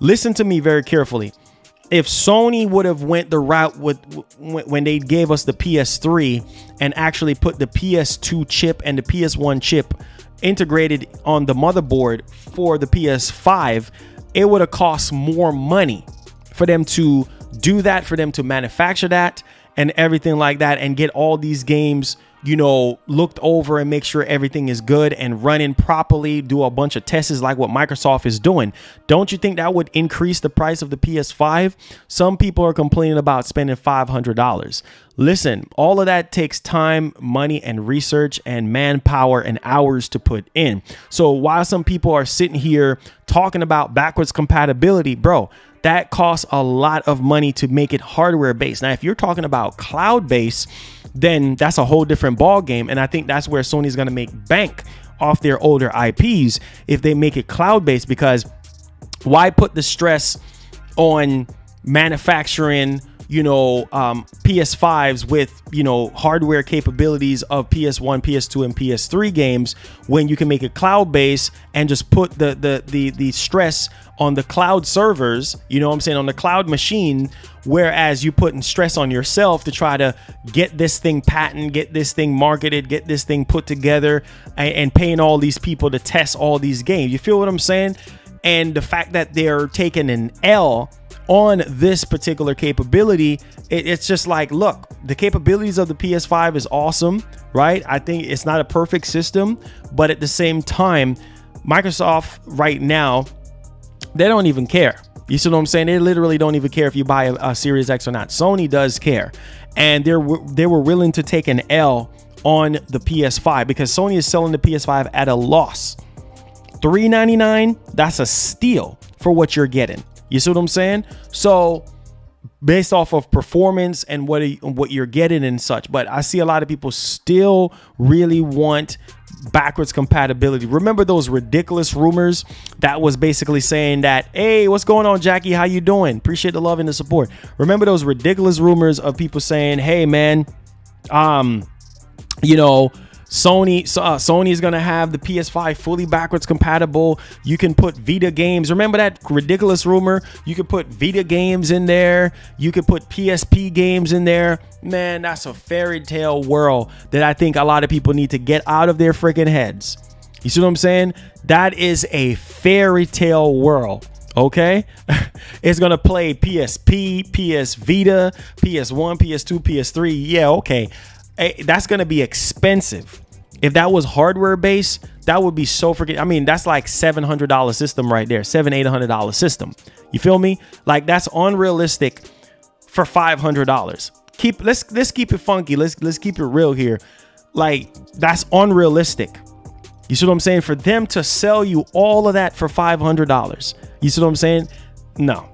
Speaker 1: Listen to me very carefully. If Sony would have went the route when they gave us the PS3 and actually put the PS2 chip and the PS1 chip integrated on the motherboard for the PS5, it would have cost more money for them to do that, for them to manufacture that and everything like that, and get all these games, looked over and make sure everything is good and running properly, do a bunch of tests like what Microsoft is doing. Don't you think that would increase the price of the PS5? Some people are complaining about spending $500. Listen, all of that takes time, money, and research and manpower and hours to put in. So while some people are sitting here talking about backwards compatibility, bro, that costs a lot of money to make it hardware based. Now, if you're talking about cloud based, then that's a whole different ball game. And I think that's where Sony's going to make bank off their older IPs if they make it cloud based, because why put the stress on manufacturing, PS5s with, hardware capabilities of PS1, PS2, and PS3 games when you can make it cloud based and just put the stress on the cloud servers, on the cloud machine, whereas you putting stress on yourself to try to get this thing patented, get this thing marketed, get this thing put together, and paying all these people to test all these games. You feel what I'm saying? And the fact that they're taking an L on this particular capability, it's just like, look, the capabilities of the PS5 is awesome, right? I think it's not a perfect system, but at the same time, Microsoft right now, they don't even care. You see what I'm saying? They literally don't even care if you buy a Series X or not. Sony does care. And they were willing to take an L on the PS5 because Sony is selling the PS5 at a loss. $399, that's a steal for what you're getting. You see what I'm saying? So based off of performance and what you're getting and such. But I see a lot of people still really want backwards compatibility. Remember those ridiculous rumors that was basically saying that, hey, what's going on, Jackie? How you doing? Appreciate the love and the support. Remember those ridiculous rumors of people saying, hey, man, Sony is going to have the PS5 fully backwards compatible. You can put Vita games. Remember that ridiculous rumor? You could put Vita games in there. You could put PSP games in there. Man, that's a fairy tale world that I think a lot of people need to get out of their freaking heads. You see what I'm saying? That is a fairy tale world. Okay, it's gonna play PSP, PS Vita, PS1, PS2, PS3. Yeah, okay. That's going to be expensive. If that was hardware based, that would be so freaking, I mean, that's like $700 system right there, $800 system. You feel me? Like that's unrealistic for $500. Let's keep it funky. Let's keep it real here. Like that's unrealistic. You see what I'm saying? For them to sell you all of that for $500. You see what I'm saying? No.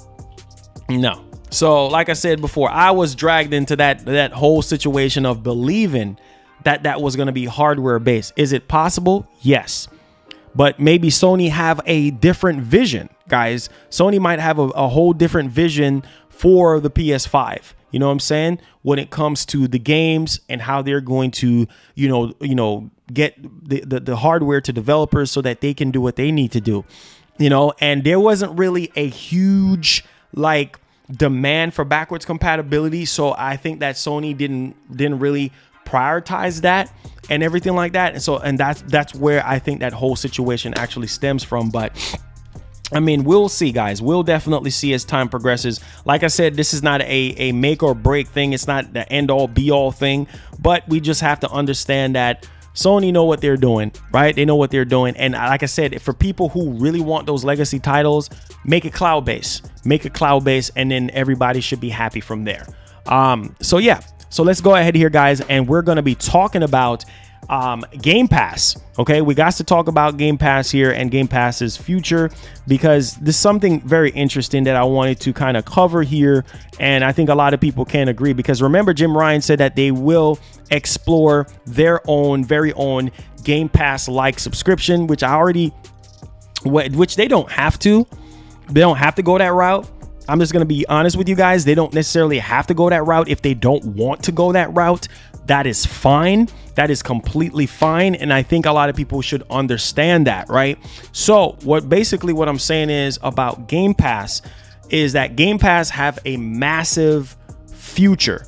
Speaker 1: So like I said before, I was dragged into that whole situation of believing that was going to be hardware based. Is it possible? Yes. But maybe Sony have a different vision, guys. Sony might have a whole different vision for the PS5. You know what I'm saying? When it comes to the games and how they're going to, get the hardware to developers so that they can do what they need to do. And there wasn't really a huge demand for backwards compatibility. So I think that Sony didn't really prioritize that and everything like that. And so, and that's where I think that whole situation actually stems from. But I mean, we'll see, guys. We'll definitely see as time progresses. Like I said, this is not a make or break thing. It's not the end all be all thing, but we just have to understand that Sony know what they're doing, right? They know what they're doing. And like I said, for people who really want those legacy titles, make it cloud-based. Make it cloud-based, and then everybody should be happy from there. So yeah, so let's go ahead here, guys, and we're going to be talking about Game Pass. Okay, we got to talk about Game Pass here and Game Pass's future, because there's something very interesting that I wanted to kind of cover here, and I think a lot of people can agree, because remember, Jim Ryan said that they will explore their own very own Game Pass like subscription, which they don't have to. They don't have to go that route. I'm just going to be honest with you guys. They don't necessarily have to go that route. If they don't want to go that route, that is fine. That is completely fine. And I think a lot of people should understand that, right? So what I'm saying is about Game Pass is that Game Pass have a massive future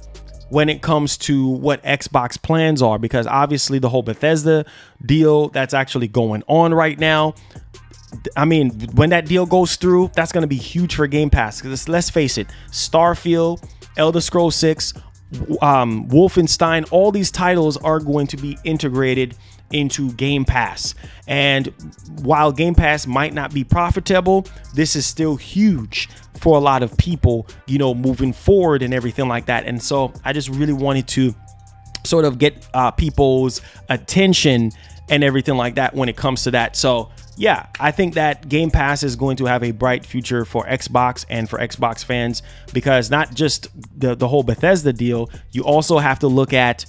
Speaker 1: when it comes to what Xbox plans are, because obviously the whole Bethesda deal that's actually going on right now, I mean, when that deal goes through, that's going to be huge for Game Pass, because let's face it, Starfield, Elder Scrolls 6, Wolfenstein, all these titles are going to be integrated into Game Pass. And while Game Pass might not be profitable, this is still huge for a lot of people, you know, moving forward and everything like that. And so I just really wanted to sort of get people's attention and everything like that when it comes to that. So yeah, I think that Game Pass is going to have a bright future for Xbox and for Xbox fans, because not just the whole Bethesda deal, you also have to look at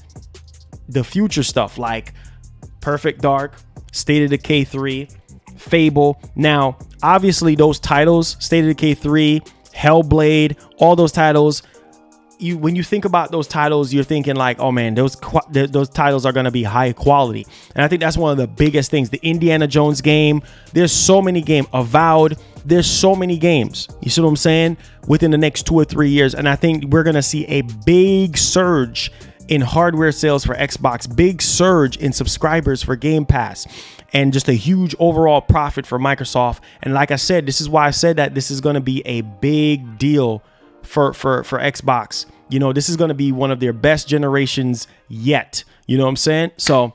Speaker 1: the future stuff like Perfect Dark, State of Decay 3, Fable. Now, obviously those titles, State of Decay 3, Hellblade, all those titles, when you think about those titles, you're thinking like, oh man, those titles are going to be high quality. And I think that's one of the biggest things. The Indiana Jones game, there's so many games. Avowed, there's so many games. You see what I'm saying? Within the next 2 or 3 years. And I think we're going to see a big surge in hardware sales for Xbox, big surge in subscribers for Game Pass, and just a huge overall profit for Microsoft. And like I said, this is why I said that this is going to be a big deal for Xbox. You know, this is going to be one of their best generations yet. You know what I'm saying? So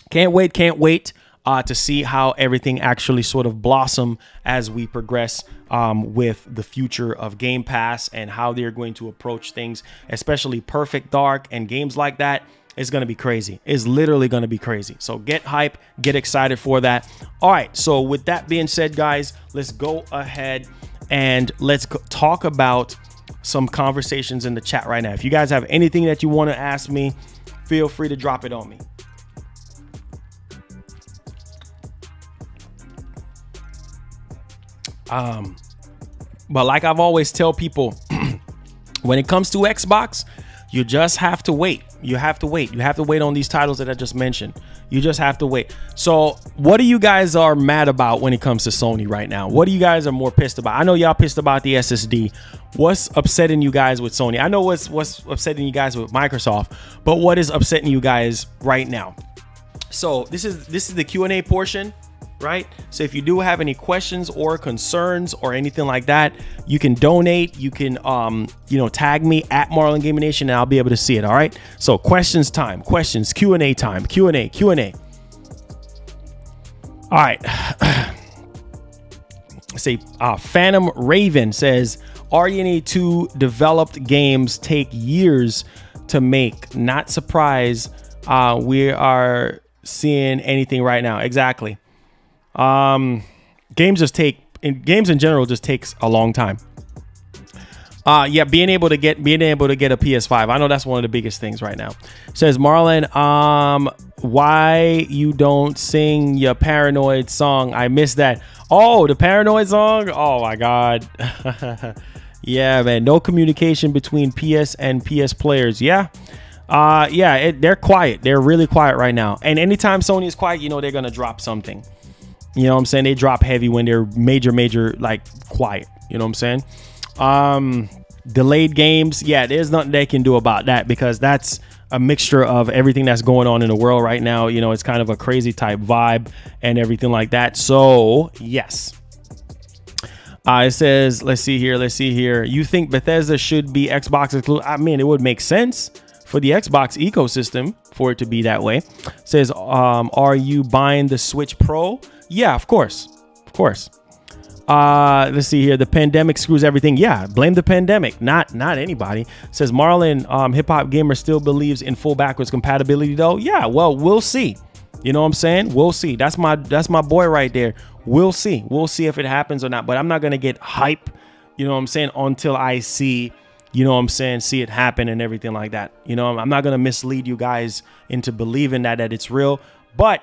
Speaker 1: can't wait to see how everything actually sort of blossom as we progress with the future of Game Pass and how they're going to approach things, especially Perfect Dark and games like that. It's going to be crazy. It's literally going to be crazy. So get hype, get excited for that. All right. So with that being said, guys, let's go ahead and let's talk about some conversations in the chat right now. If you guys have anything that you want to ask me, feel free to drop it on me. But like I've always tell people, when it comes to Xbox, you just have to wait. You have to wait. You have to wait on these titles that I just mentioned. You just have to wait. So what do you guys are mad about when it comes to Sony right now? What do you guys are more pissed about? I know y'all pissed about the SSD. What's upsetting you guys with Sony? I know what's upsetting you guys with Microsoft, but what is upsetting you guys right now? So this is the Q&A portion, right? So if you do have any questions or concerns or anything like that, you can donate. You can tag me at Marlon Gaming Nation, and I'll be able to see it. All right. So questions time, questions, Q&A time, Q&A. All right. Say Phantom Raven says, RDNA 2 developed games take years to make. Not surprised we are seeing anything right now. Exactly. Games in general just takes a long time. Yeah, being able to get a PS5. I know that's one of the biggest things right now. Says Marlon, why you don't sing your Paranoid song? I missed that. Oh, the Paranoid song? Oh my God. Yeah, man. No communication between PS and PS players. Yeah. They're quiet. They're really quiet right now. And anytime Sony is quiet, they're going to drop something. You know what I'm saying? They drop heavy when they're major, like quiet. You know what I'm saying? Delayed games, yeah, there's nothing they can do about that, because that's a mixture of everything that's going on in the world right now. You know, it's kind of a crazy type vibe and everything like that. So yes. It says, let's see here. You think Bethesda should be Xbox exclusive? I mean, it would make sense for the Xbox ecosystem for it to be that way. It says, are you buying the Switch Pro? Yeah, of course. Let's see here. The pandemic screws everything. Yeah, blame the pandemic, not anybody. It says Marlon, hip hop gamer still believes in full backwards compatibility though. Yeah, well, we'll see. You know what I'm saying? We'll see. That's my boy right there. We'll see if it happens or not, but I'm not going to get hype, you know what I'm saying, until I see, you know what I'm saying, see it happen and everything like that. You know, I'm not going to mislead you guys into believing that it's real, but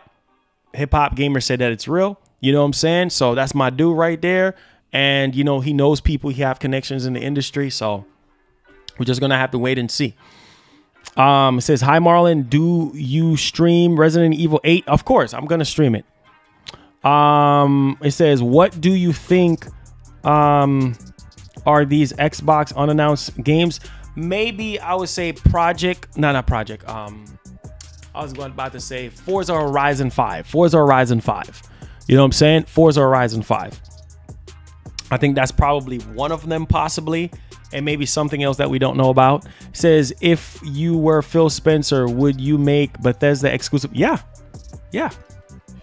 Speaker 1: hip hop gamer said that it's real. You know what I'm saying? So that's my dude right there. And, you know, he knows people, he have connections in the industry. So we're just going to have to wait and see. It says, hi, Marlon. Do you stream Resident Evil 8? Of course, I'm going to stream it. It says, what do you think are these Xbox unannounced games? Maybe I would say not Project. I was about to say Forza Horizon 5. You know what I'm saying? Forza Horizon 5. I think that's probably one of them, possibly. And maybe something else that we don't know about. It says, if you were Phil Spencer, would you make Bethesda exclusive? Yeah.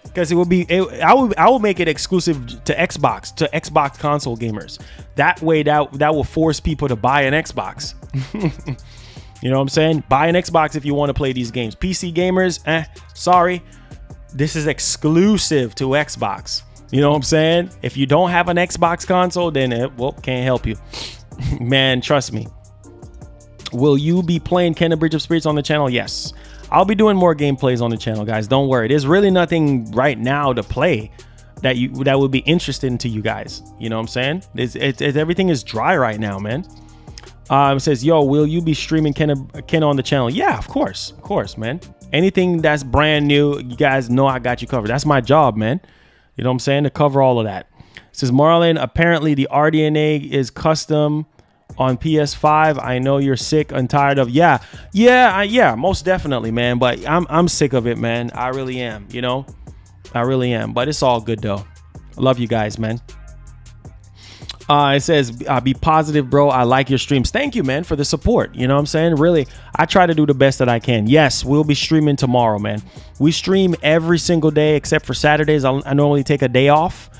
Speaker 1: Because it would be, I will make it exclusive to Xbox console gamers. That way, that will force people to buy an Xbox. You know what I'm saying? Buy an Xbox if you want to play these games. PC gamers, sorry. This is exclusive to Xbox. You know what I'm saying? If you don't have an Xbox console, then can't help you. Man, trust me. Will you be playing Kena Bridge of Spirits on the channel? Yes. I'll be doing more gameplays on the channel, guys. Don't worry. There's really nothing right now to play that would be interesting to you guys. You know what I'm saying? Everything is dry right now, man. It says, yo, will you be streaming Kena on the channel? Yeah, of course, man. Anything that's brand new, you guys know I got you covered. That's my job, man. You know what I'm saying? To cover all of that. It says, Marlon, apparently the RDNA is custom on PS5. I know you're sick and tired of. Yeah, most definitely, man. But I'm sick of it, man. I really am. You know, I really am. But it's all good though. I love you guys, man. It says, be positive, bro. I like your streams. Thank you, man, for the support. You know what I'm saying? Really, I try to do the best that I can. Yes, we'll be streaming tomorrow, man. We stream every single day except for Saturdays. I normally take a day off.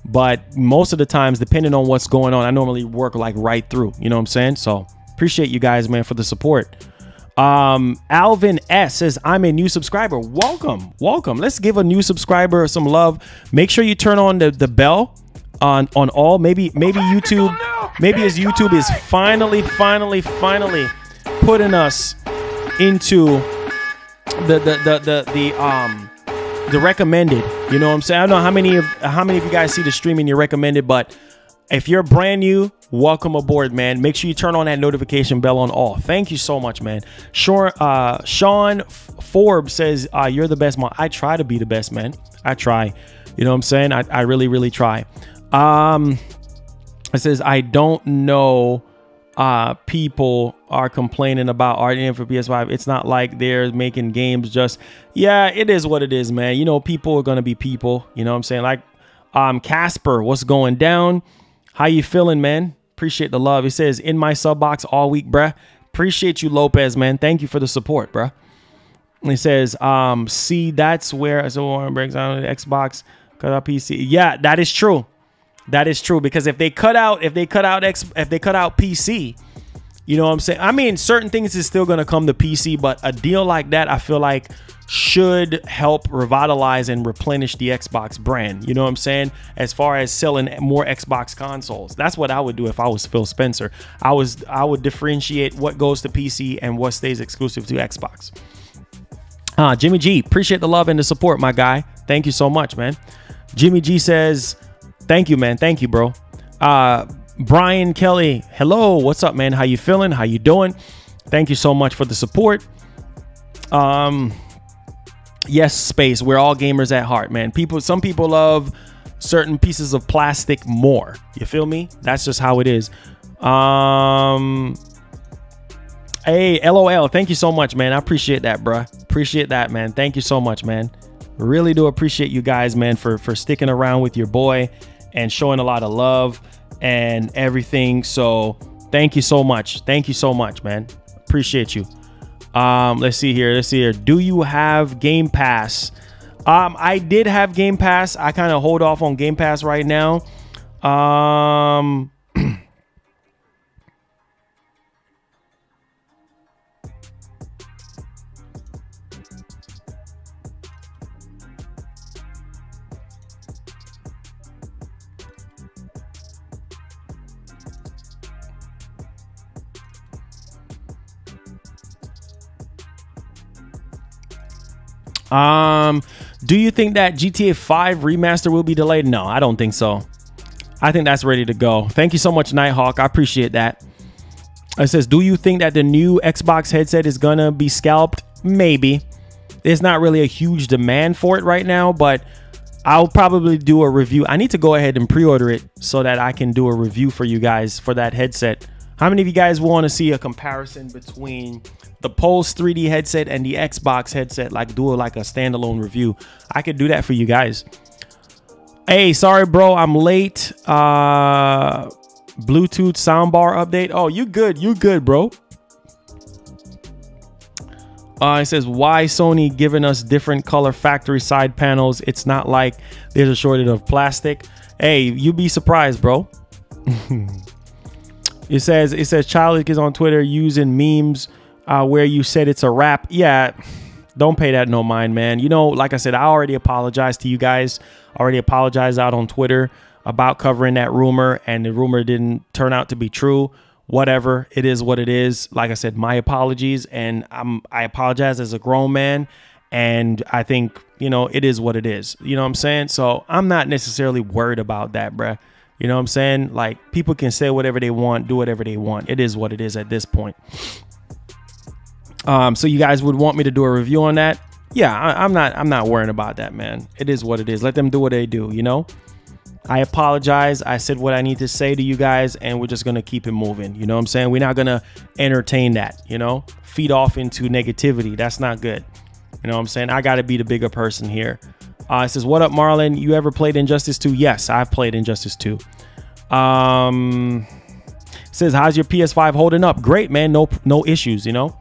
Speaker 1: But most of the times, depending on what's going on, I normally work like right through. You know what I'm saying? So appreciate you guys, man, for the support. Alvin S says, I'm a new subscriber. Welcome. Let's give a new subscriber some love. Make sure you turn on the bell on all. Maybe YouTube, maybe his YouTube is finally putting us into the recommended. You know what I'm saying? I don't know how many of you guys see the stream and you're recommended, but if you're brand new, welcome aboard, man. Make sure you turn on that notification bell on all. Thank you so much, man. Sean Forbes says, you're the best, man. I try to be the best, man. I try. You know what I'm saying? I really try. It says, I don't know. People are complaining about RDM for PS5. It's not like they're making games just, yeah, it is what it is, man. You know, people are going to be people. You know what I'm saying? Like, Casper, what's going down? How you feeling, man? Appreciate the love. It says, in my sub box all week, bruh. Appreciate you, Lopez, man. Thank you for the support, bruh. And it says, see, that's where someone breaks down the Xbox, cut out PC. Yeah, that is true. That is true, because if they cut out PC, you know what I'm saying? I mean, certain things is still going to come to PC, but a deal like that, I feel like should help revitalize and replenish the Xbox brand. You know what I'm saying? As far as selling more Xbox consoles, that's what I would do if I was Phil Spencer. I would differentiate what goes to PC and what stays exclusive to Xbox. Jimmy G, appreciate the love and the support, my guy. Thank you so much, man. Jimmy G says, thank you, man. Thank you, bro. Brian Kelly, hello. What's up, man? How you feeling? How you doing? Thank you so much for the support. Yes, Space. We're all gamers at heart, man. Some people love certain pieces of plastic more. You feel me? That's just how it is. Hey, LOL. Thank you so much, man. I appreciate that, bruh. Appreciate that, man. Thank you so much, man. Really do appreciate you guys, man, for sticking around with your boy and showing a lot of love and everything. So thank you so much. Thank you so much, man. Appreciate you. Let's see here. Do you have Game Pass? I did have Game Pass. I kind of hold off on Game Pass right now. Do you think that GTA 5 remaster will be delayed? No, I don't think so. I think that's ready to go. Thank you so much, Nighthawk. I appreciate that. It says, do you think that the new Xbox headset is gonna be scalped? Maybe. There's not really a huge demand for it right now, but I'll probably do a review. I need to go ahead and pre-order it so that I can do a review for you guys for that headset. How many of you guys want to see a comparison between the Pulse 3D headset and the Xbox headset, like do like a standalone review? I could do that for you guys. Hey, sorry, bro, I'm late. Bluetooth soundbar update. Oh, you good, bro. It says, why Sony giving us different color factory side panels? It's not like there's a shortage of plastic. Hey, you'd be surprised, bro. It says Childish is on Twitter using memes where you said it's a wrap. Yeah, don't pay that no mind, man. You know, like I said, I already apologized to you guys. Already apologized out on Twitter about covering that rumor, and the rumor didn't turn out to be true. Whatever, it is what it is. Like I said, my apologies, and I apologize as a grown man, and I think, you know, it is what it is. You know what I'm saying? So I'm not necessarily worried about that, bruh. You know what I'm saying? Like, people can say whatever they want, do whatever they want. It is what it is at this point. So you guys would want me to do a review on that? Yeah, I'm not worrying about that, man. It is what it is. Let them do what they do, you know? I apologize. I said what I need to say to you guys, and we're just going to keep it moving. You know what I'm saying? We're not going to entertain that, you know? Feed off into negativity. That's not good. You know what I'm saying? I got to be the bigger person here. It says, what up, Marlon? You ever played Injustice 2? Yes, I've played Injustice 2. It says, how's your PS5 holding up? Great, man. No issues, you know?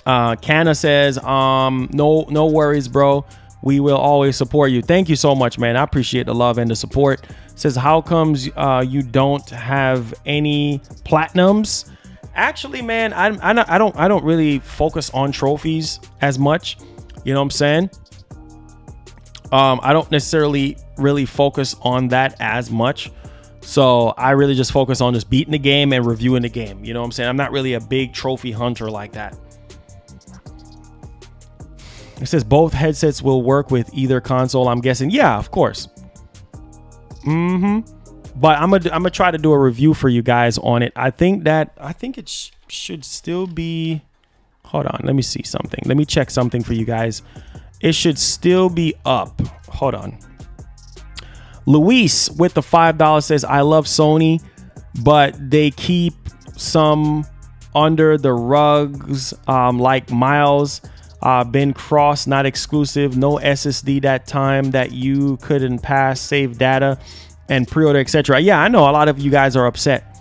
Speaker 1: Canna says, no worries, bro. We will always support you. Thank you so much, man. I appreciate the love and the support. Says, how comes you don't have any platinums? Actually, man, I don't really focus on trophies as much. You know what I'm saying? I don't necessarily really focus on that as much. So I really just focus on just beating the game and reviewing the game. You know what I'm saying? I'm not really a big trophy hunter like that. It says both headsets will work with either console, I'm guessing. Yeah, of course. But I'm gonna try to do a review for you guys on it. I think it should still be. Hold on, let me see something. Let me check something for you guys. It should still be up. Hold on. Luis with the $5 says, I love Sony, but they keep some under the rugs, like Miles. Been crossed, not exclusive, no SSD that time that you couldn't pass, save data and pre-order, etc. Yeah, I know a lot of you guys are upset.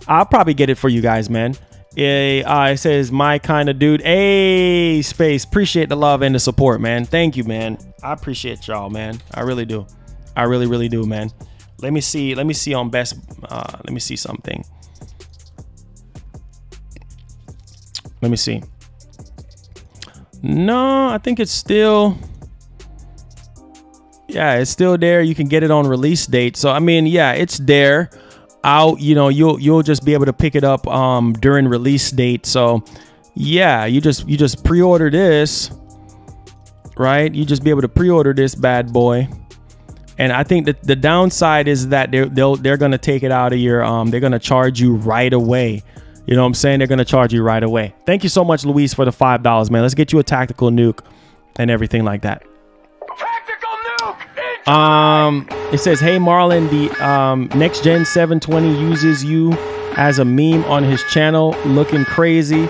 Speaker 1: I'll probably get it for you guys, man. It says my kind of dude. Hey, Space, appreciate the love and the support, man. Thank you, man. I appreciate y'all, man. I really do. I really do, man. Let me see on best. Let me see something. Let me see. No, I think it's still. Yeah, it's still there. You can get it on release date. So I mean, yeah, it's there. Out, you know, you'll just be able to pick it up during release date. So yeah, you just pre-order this, right? You just be able to pre-order this bad boy. And I think that the downside is that they're gonna take it out of your they're gonna charge you right away. You know what I'm saying? They're gonna charge you right away. Thank you so much, Luis, for the $5, man. Let's get you a tactical nuke and everything like that.
Speaker 2: Tactical nuke
Speaker 1: It says, hey Marlon, the next gen 720 uses you as a meme on his channel, looking crazy,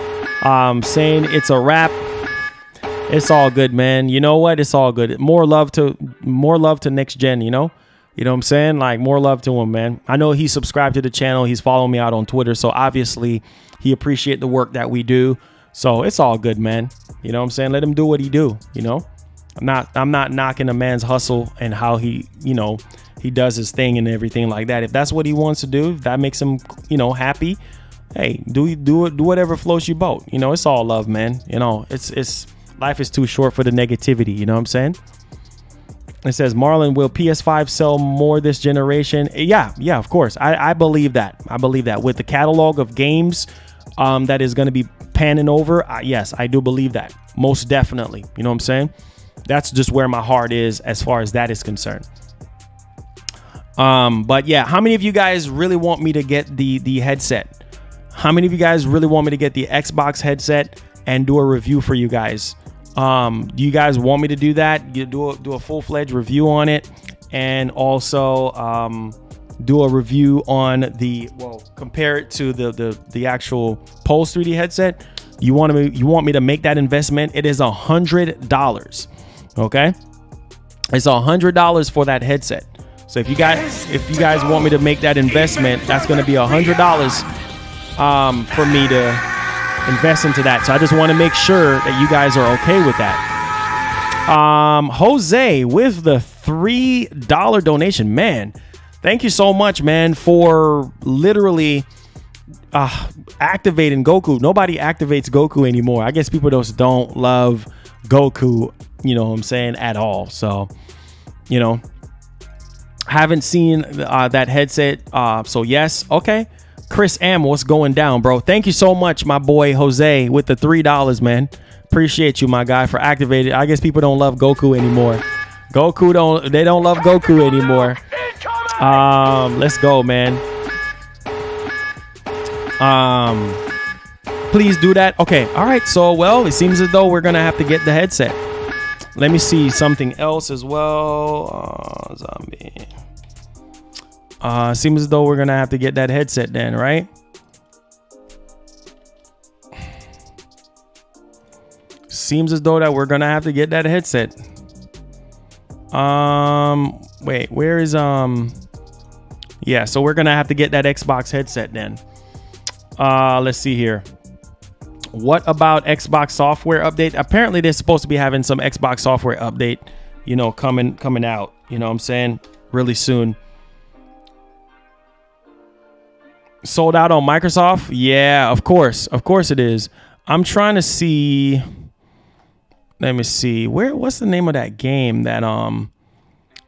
Speaker 1: saying it's a wrap. It's all good, man. You know what? It's all good. More love to next gen, you know what I'm saying? Like, more love to him, man. I know he's subscribed to the channel. He's following me out on Twitter. So obviously he appreciates the work that we do. So it's all good, man. You know what I'm saying? Let him do what he do, you know? I'm not knocking a man's hustle and how he, you know, he does his thing and everything like that. If that's what he wants to do, if that makes him, you know, happy, hey, do whatever floats your boat. You know, it's all love, man. You know, it's life is too short for the negativity. You know what I'm saying? It says, Marlon, will PS5 sell more this generation? Yeah, of course. I believe that. I believe that with the catalog of games that is going to be panning over. Yes, I do believe that. Most definitely. You know what I'm saying? That's just where my heart is as far as that is concerned. But yeah, how many of you guys really want me to get the headset? How many of you guys really want me to get the Xbox headset and do a review for you guys? Do you guys want me to do that? You do a full-fledged review on it, and also do a review on compare it to the actual Pulse 3D headset. You want me to make that investment? It is $100. Okay, it's $100 for that headset. So if you guys want me to make that investment, that's going to be $100 for me to invest into that. So I just want to make sure that you guys are okay with that. Jose with the $3 donation, man. Thank you so much, man, for literally activating Goku. Nobody activates Goku anymore. I guess people just don't love Goku, you know what I'm saying, at all. So, you know, haven't seen that headset. So yes. Okay. Chris M, what's going down, bro? Thank you so much, my boy Jose, with the $3, man. Appreciate you, my guy, for activating. I guess people don't love Goku anymore. They don't love Goku anymore. Let's go, man. Please do that. Okay. All right. So, well, it seems as though we're going to have to get the headset. Let me see something else as well. Zombie. Seems as though we're going to have to get that headset then, right? Seems as though that we're going to have to get that headset. Wait, where is, yeah, so we're going to have to get that Xbox headset then. Let's see here. What about Xbox software update? Apparently they're supposed to be having some Xbox software update, you know, coming out, you know what I'm saying, really soon. Sold out on Microsoft? Yeah, of course it is. I'm trying to see, let me see, what's the name of that game that,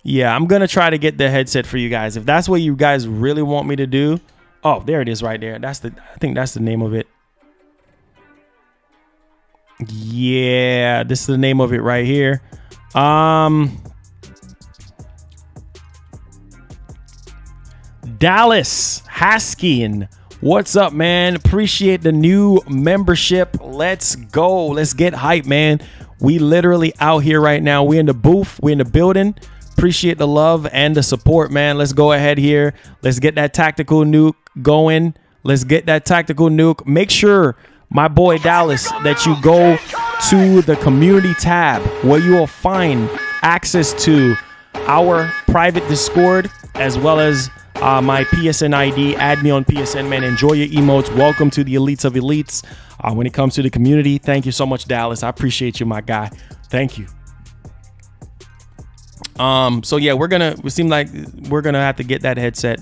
Speaker 1: yeah, I'm going to try to get the headset for you guys. If that's what you guys really want me to do. Oh, there it is right there. I think that's the name of it. Yeah, this is the name of it right here. Dallas Haskian, what's up, man? Appreciate the new membership. Let's go. Let's get hype, man. We literally out here right now. We in the booth. We in the building. Appreciate the love and the support, man. Let's go ahead here. Let's get that tactical nuke going. Let's get that tactical nuke. Make sure, my boy Dallas, that you go to the community tab where you will find access to our private Discord as well as my PSN ID. Add me on PSN, man. Enjoy your emotes. Welcome to the elites of elites. When it comes to the community, thank you so much, Dallas. I appreciate you, my guy. Thank you. So yeah, it seems like we're gonna have to get that headset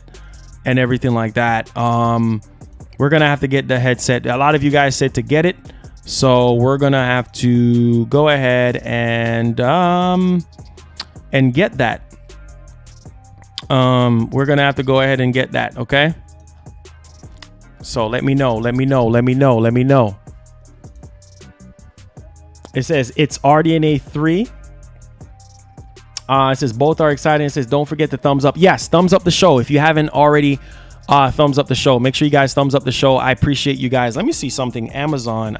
Speaker 1: and everything like that. We're gonna have to get the headset. A lot of you guys said to get it, so we're gonna have to go ahead and get that. We're gonna have to go ahead and get that. Okay. So let me know. It says it's RDNA 3. It says both are exciting. It says don't forget to thumbs up. Yes, thumbs up the show. If you haven't already thumbs up the show, make sure you guys thumbs up the show. I appreciate you guys. Let me see something. Amazon.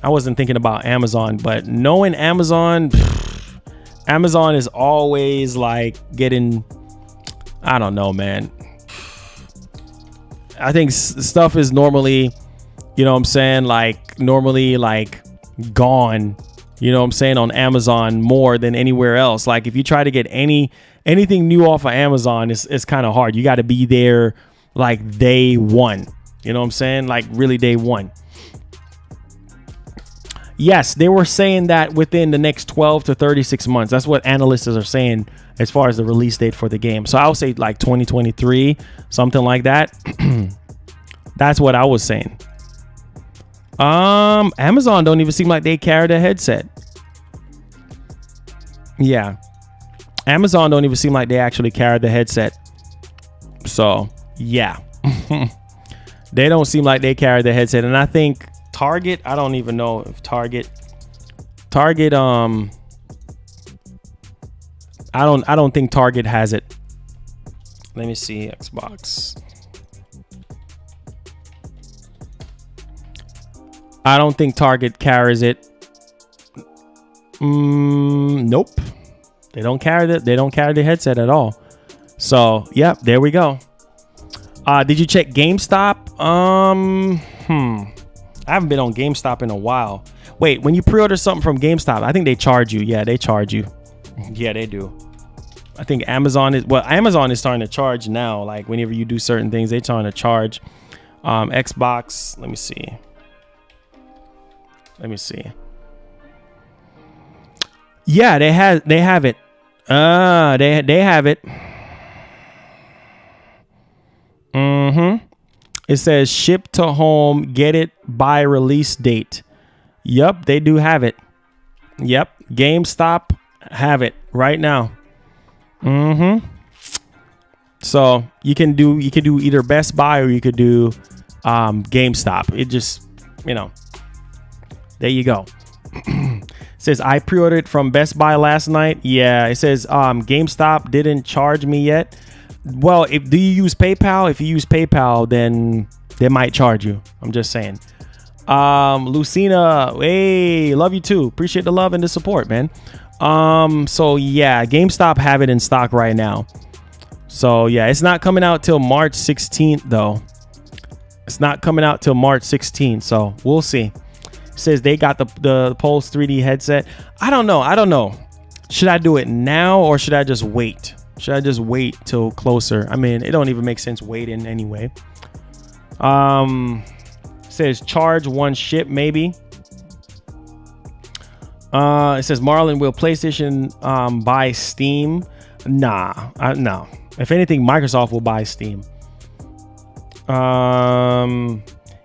Speaker 1: I wasn't thinking about Amazon, but knowing Amazon, Amazon is always like getting, I don't know, man. I think stuff is normally, you know what I'm saying, like normally like gone, you know what I'm saying, on Amazon more than anywhere else. Like if you try to get anything new off of Amazon, it's kind of hard. You got to be there like day one, you know what I'm saying, like really day one. Yes, they were saying that within the next 12 to 36 months. That's what analysts are saying as far as the release date for the game. So I would say like 2023, something like that. That's what I was saying. Amazon don't even seem like they carry the headset. Yeah. Amazon don't even seem like they actually carry the headset. So, yeah. They don't seem like they carry the headset. And I think Target, I don't even know if Target, I don't think Target has it. Let me see, Xbox. I don't think Target carries it. Nope. They don't carry the headset at all. So, yep, there we go. Did you check GameStop? I haven't been on GameStop in a while. Wait, when you pre-order something from GameStop, I think they charge you. Yeah, they charge you. Yeah, they do. I think Amazon is starting to charge now. Like whenever you do certain things, they're trying to charge. Xbox, let me see. Yeah, they have it. They have it. It says ship to home, get it by release date. Yep, they do have it. Yep, GameStop have it right now. So you can do either Best Buy or you could do GameStop. It just, you know, there you go. It says I pre-ordered from Best Buy last night. Yeah, it says GameStop didn't charge me yet. Well, do you use PayPal? If you use PayPal, then they might charge you. I'm just saying. Lucina, hey, love you too. Appreciate the love and the support, man. So yeah, GameStop have it in stock right now. So yeah, it's not coming out till March 16th though. It's not coming out till March 16th. So we'll see. It says they got the Pulse 3D headset. I don't know. Should I do it now or should I just wait? Should I just wait till closer? I mean, it don't even make sense waiting anyway. Says charge one ship maybe. It says Marlon, will PlayStation buy Steam? Nah, no. If anything, Microsoft will buy Steam.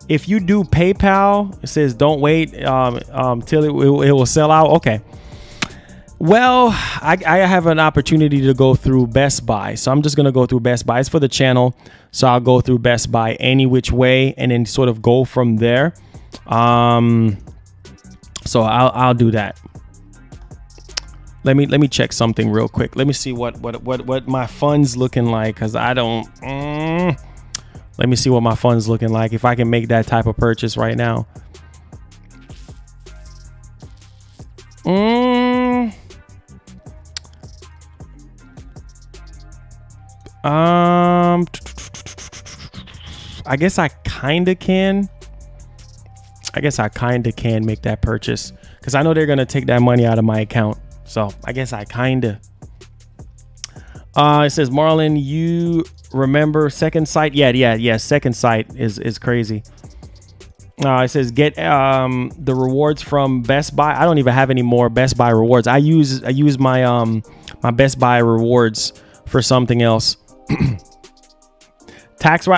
Speaker 1: If you do PayPal, it says don't wait till it will sell out. Okay. Well, I have an opportunity to go through Best Buy. So I'm just going to go through Best Buy. It's for the channel. So I'll go through Best Buy any which way and then sort of go from there. So I'll do that. Let me check something real quick. Let me see what my funds looking like, cuz I don't let me see what my funds looking like if I can make that type of purchase right now. I guess I kind of can. Make that purchase because I know they're going to take that money out of my account. So I guess I kind of. It says, Marlon, you remember Second Sight? Yeah. Second Sight is crazy. It says, get the rewards from Best Buy. I don't even have any more Best Buy rewards. I use my my Best Buy rewards for something else. Tax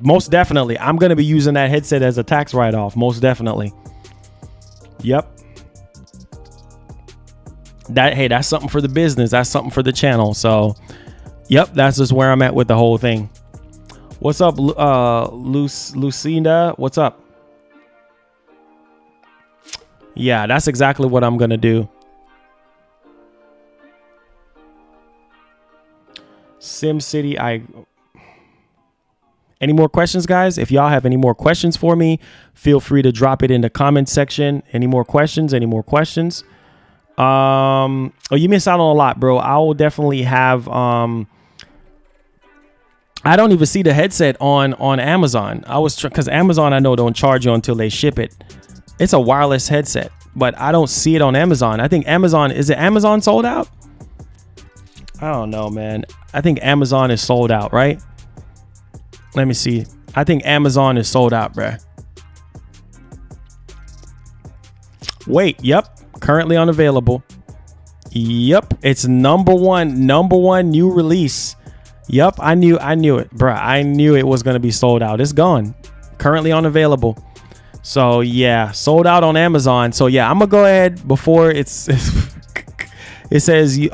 Speaker 1: most definitely. I'm going to be using that headset as a tax write-off. Most definitely. Yep. That's something for the business. That's something for the channel. So, yep, that's just where I'm at with the whole thing. What's up, Lucinda? What's up? Yeah, that's exactly what I'm going to do. SimCity, any more questions, guys? If y'all have any more questions for me, feel free to drop it in the comment section. Any more questions? Oh, you miss out on a lot, bro. I will definitely have I don't even see the headset on Amazon. Because Amazon, I know, don't charge you until they ship it. It's a wireless headset, but I don't see it on Amazon. I think Amazon, is it Amazon sold out? I don't know, man. I think Amazon is sold out, right? Let me see. I think Amazon is sold out, bruh. Wait, yep. Currently unavailable. Yep. It's number one new release. Yep. I knew it, bruh. I knew it was going to be sold out. It's gone. Currently unavailable. So yeah, sold out on Amazon. So yeah, I'm gonna go ahead before it says you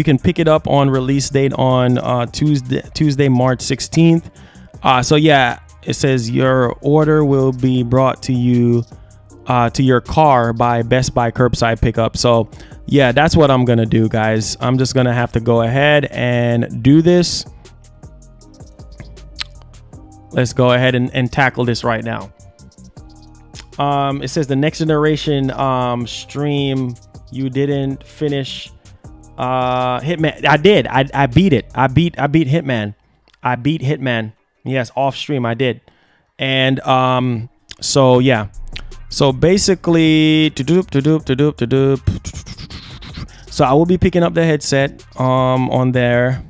Speaker 1: can pick it up on release date on Tuesday, March 16th. So yeah, it says your order will be brought to you to your car by Best Buy curbside pickup. So yeah, that's what I'm gonna do, guys. I'm just gonna have to go ahead and do this. Let's go ahead and tackle this right now. It says the next generation stream. You didn't finish Hitman. I did. I beat it. I beat Hitman. I beat Hitman. Yes, off stream I did. And so yeah. So basically, so I will be picking up the headset on there.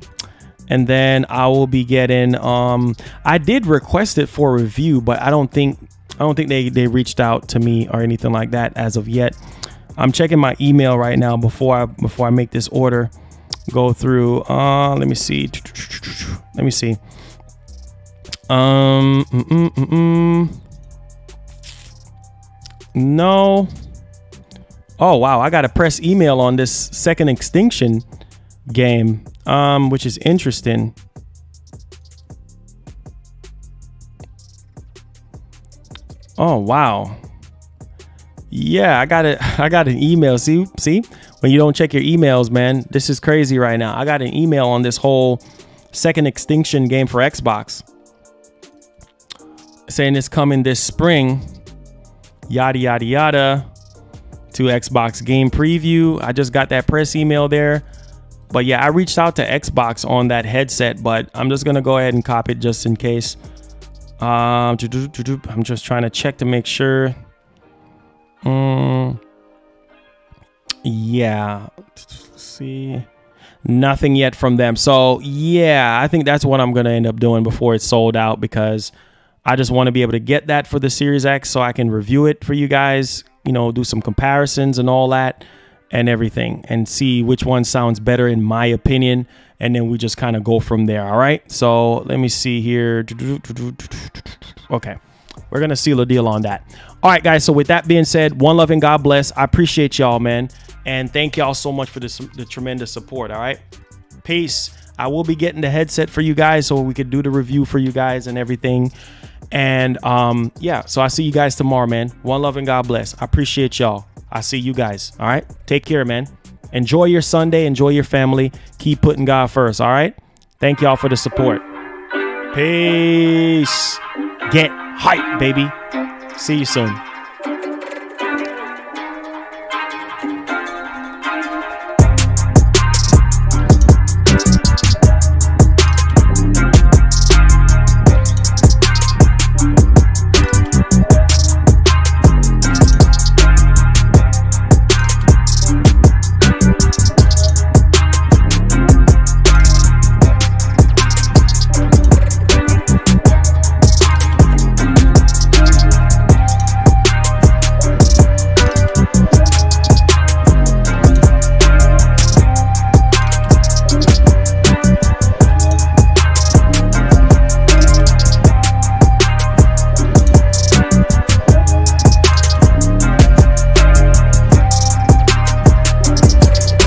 Speaker 1: And then I will be getting I did request it for review, but I don't think they reached out to me or anything like that as of yet. I'm checking my email right now before I make this order. Go through let me see. No. Oh wow, I gotta press email on this Second Extinction game, which is interesting. Oh wow. Yeah, I got an email. See, when you don't check your emails, man, this is crazy right now. I got an email on this whole Second Extinction game for Xbox saying it's coming this spring, yada yada yada, to Xbox Game Preview. I just got that press email there. But yeah, I reached out to Xbox on that headset, but I'm just gonna go ahead and copy it just in case. I'm just trying to check to make sure. Yeah, let's see, nothing yet from them. So yeah, I think that's what I'm gonna end up doing before it's sold out, because I just want to be able to get that for the Series X so I can review it for you guys, you know, do some comparisons and all that and everything, and see which one sounds better in my opinion, and then we just kind of go from there. All right, so let me see here. Okay, we're gonna seal a deal on that. All right, guys, so with that being said, one love and God bless. I appreciate y'all, man, and thank y'all so much for the tremendous support. All right, peace. I will be getting the headset for you guys so we could do the review for you guys and everything. And yeah, so I'll see you guys tomorrow, man. One love and God bless. I appreciate y'all. I see you guys. All right. Take care, man. Enjoy your Sunday. Enjoy your family. Keep putting God first. All right. Thank y'all for the support. Peace. Get hype, baby. See you soon.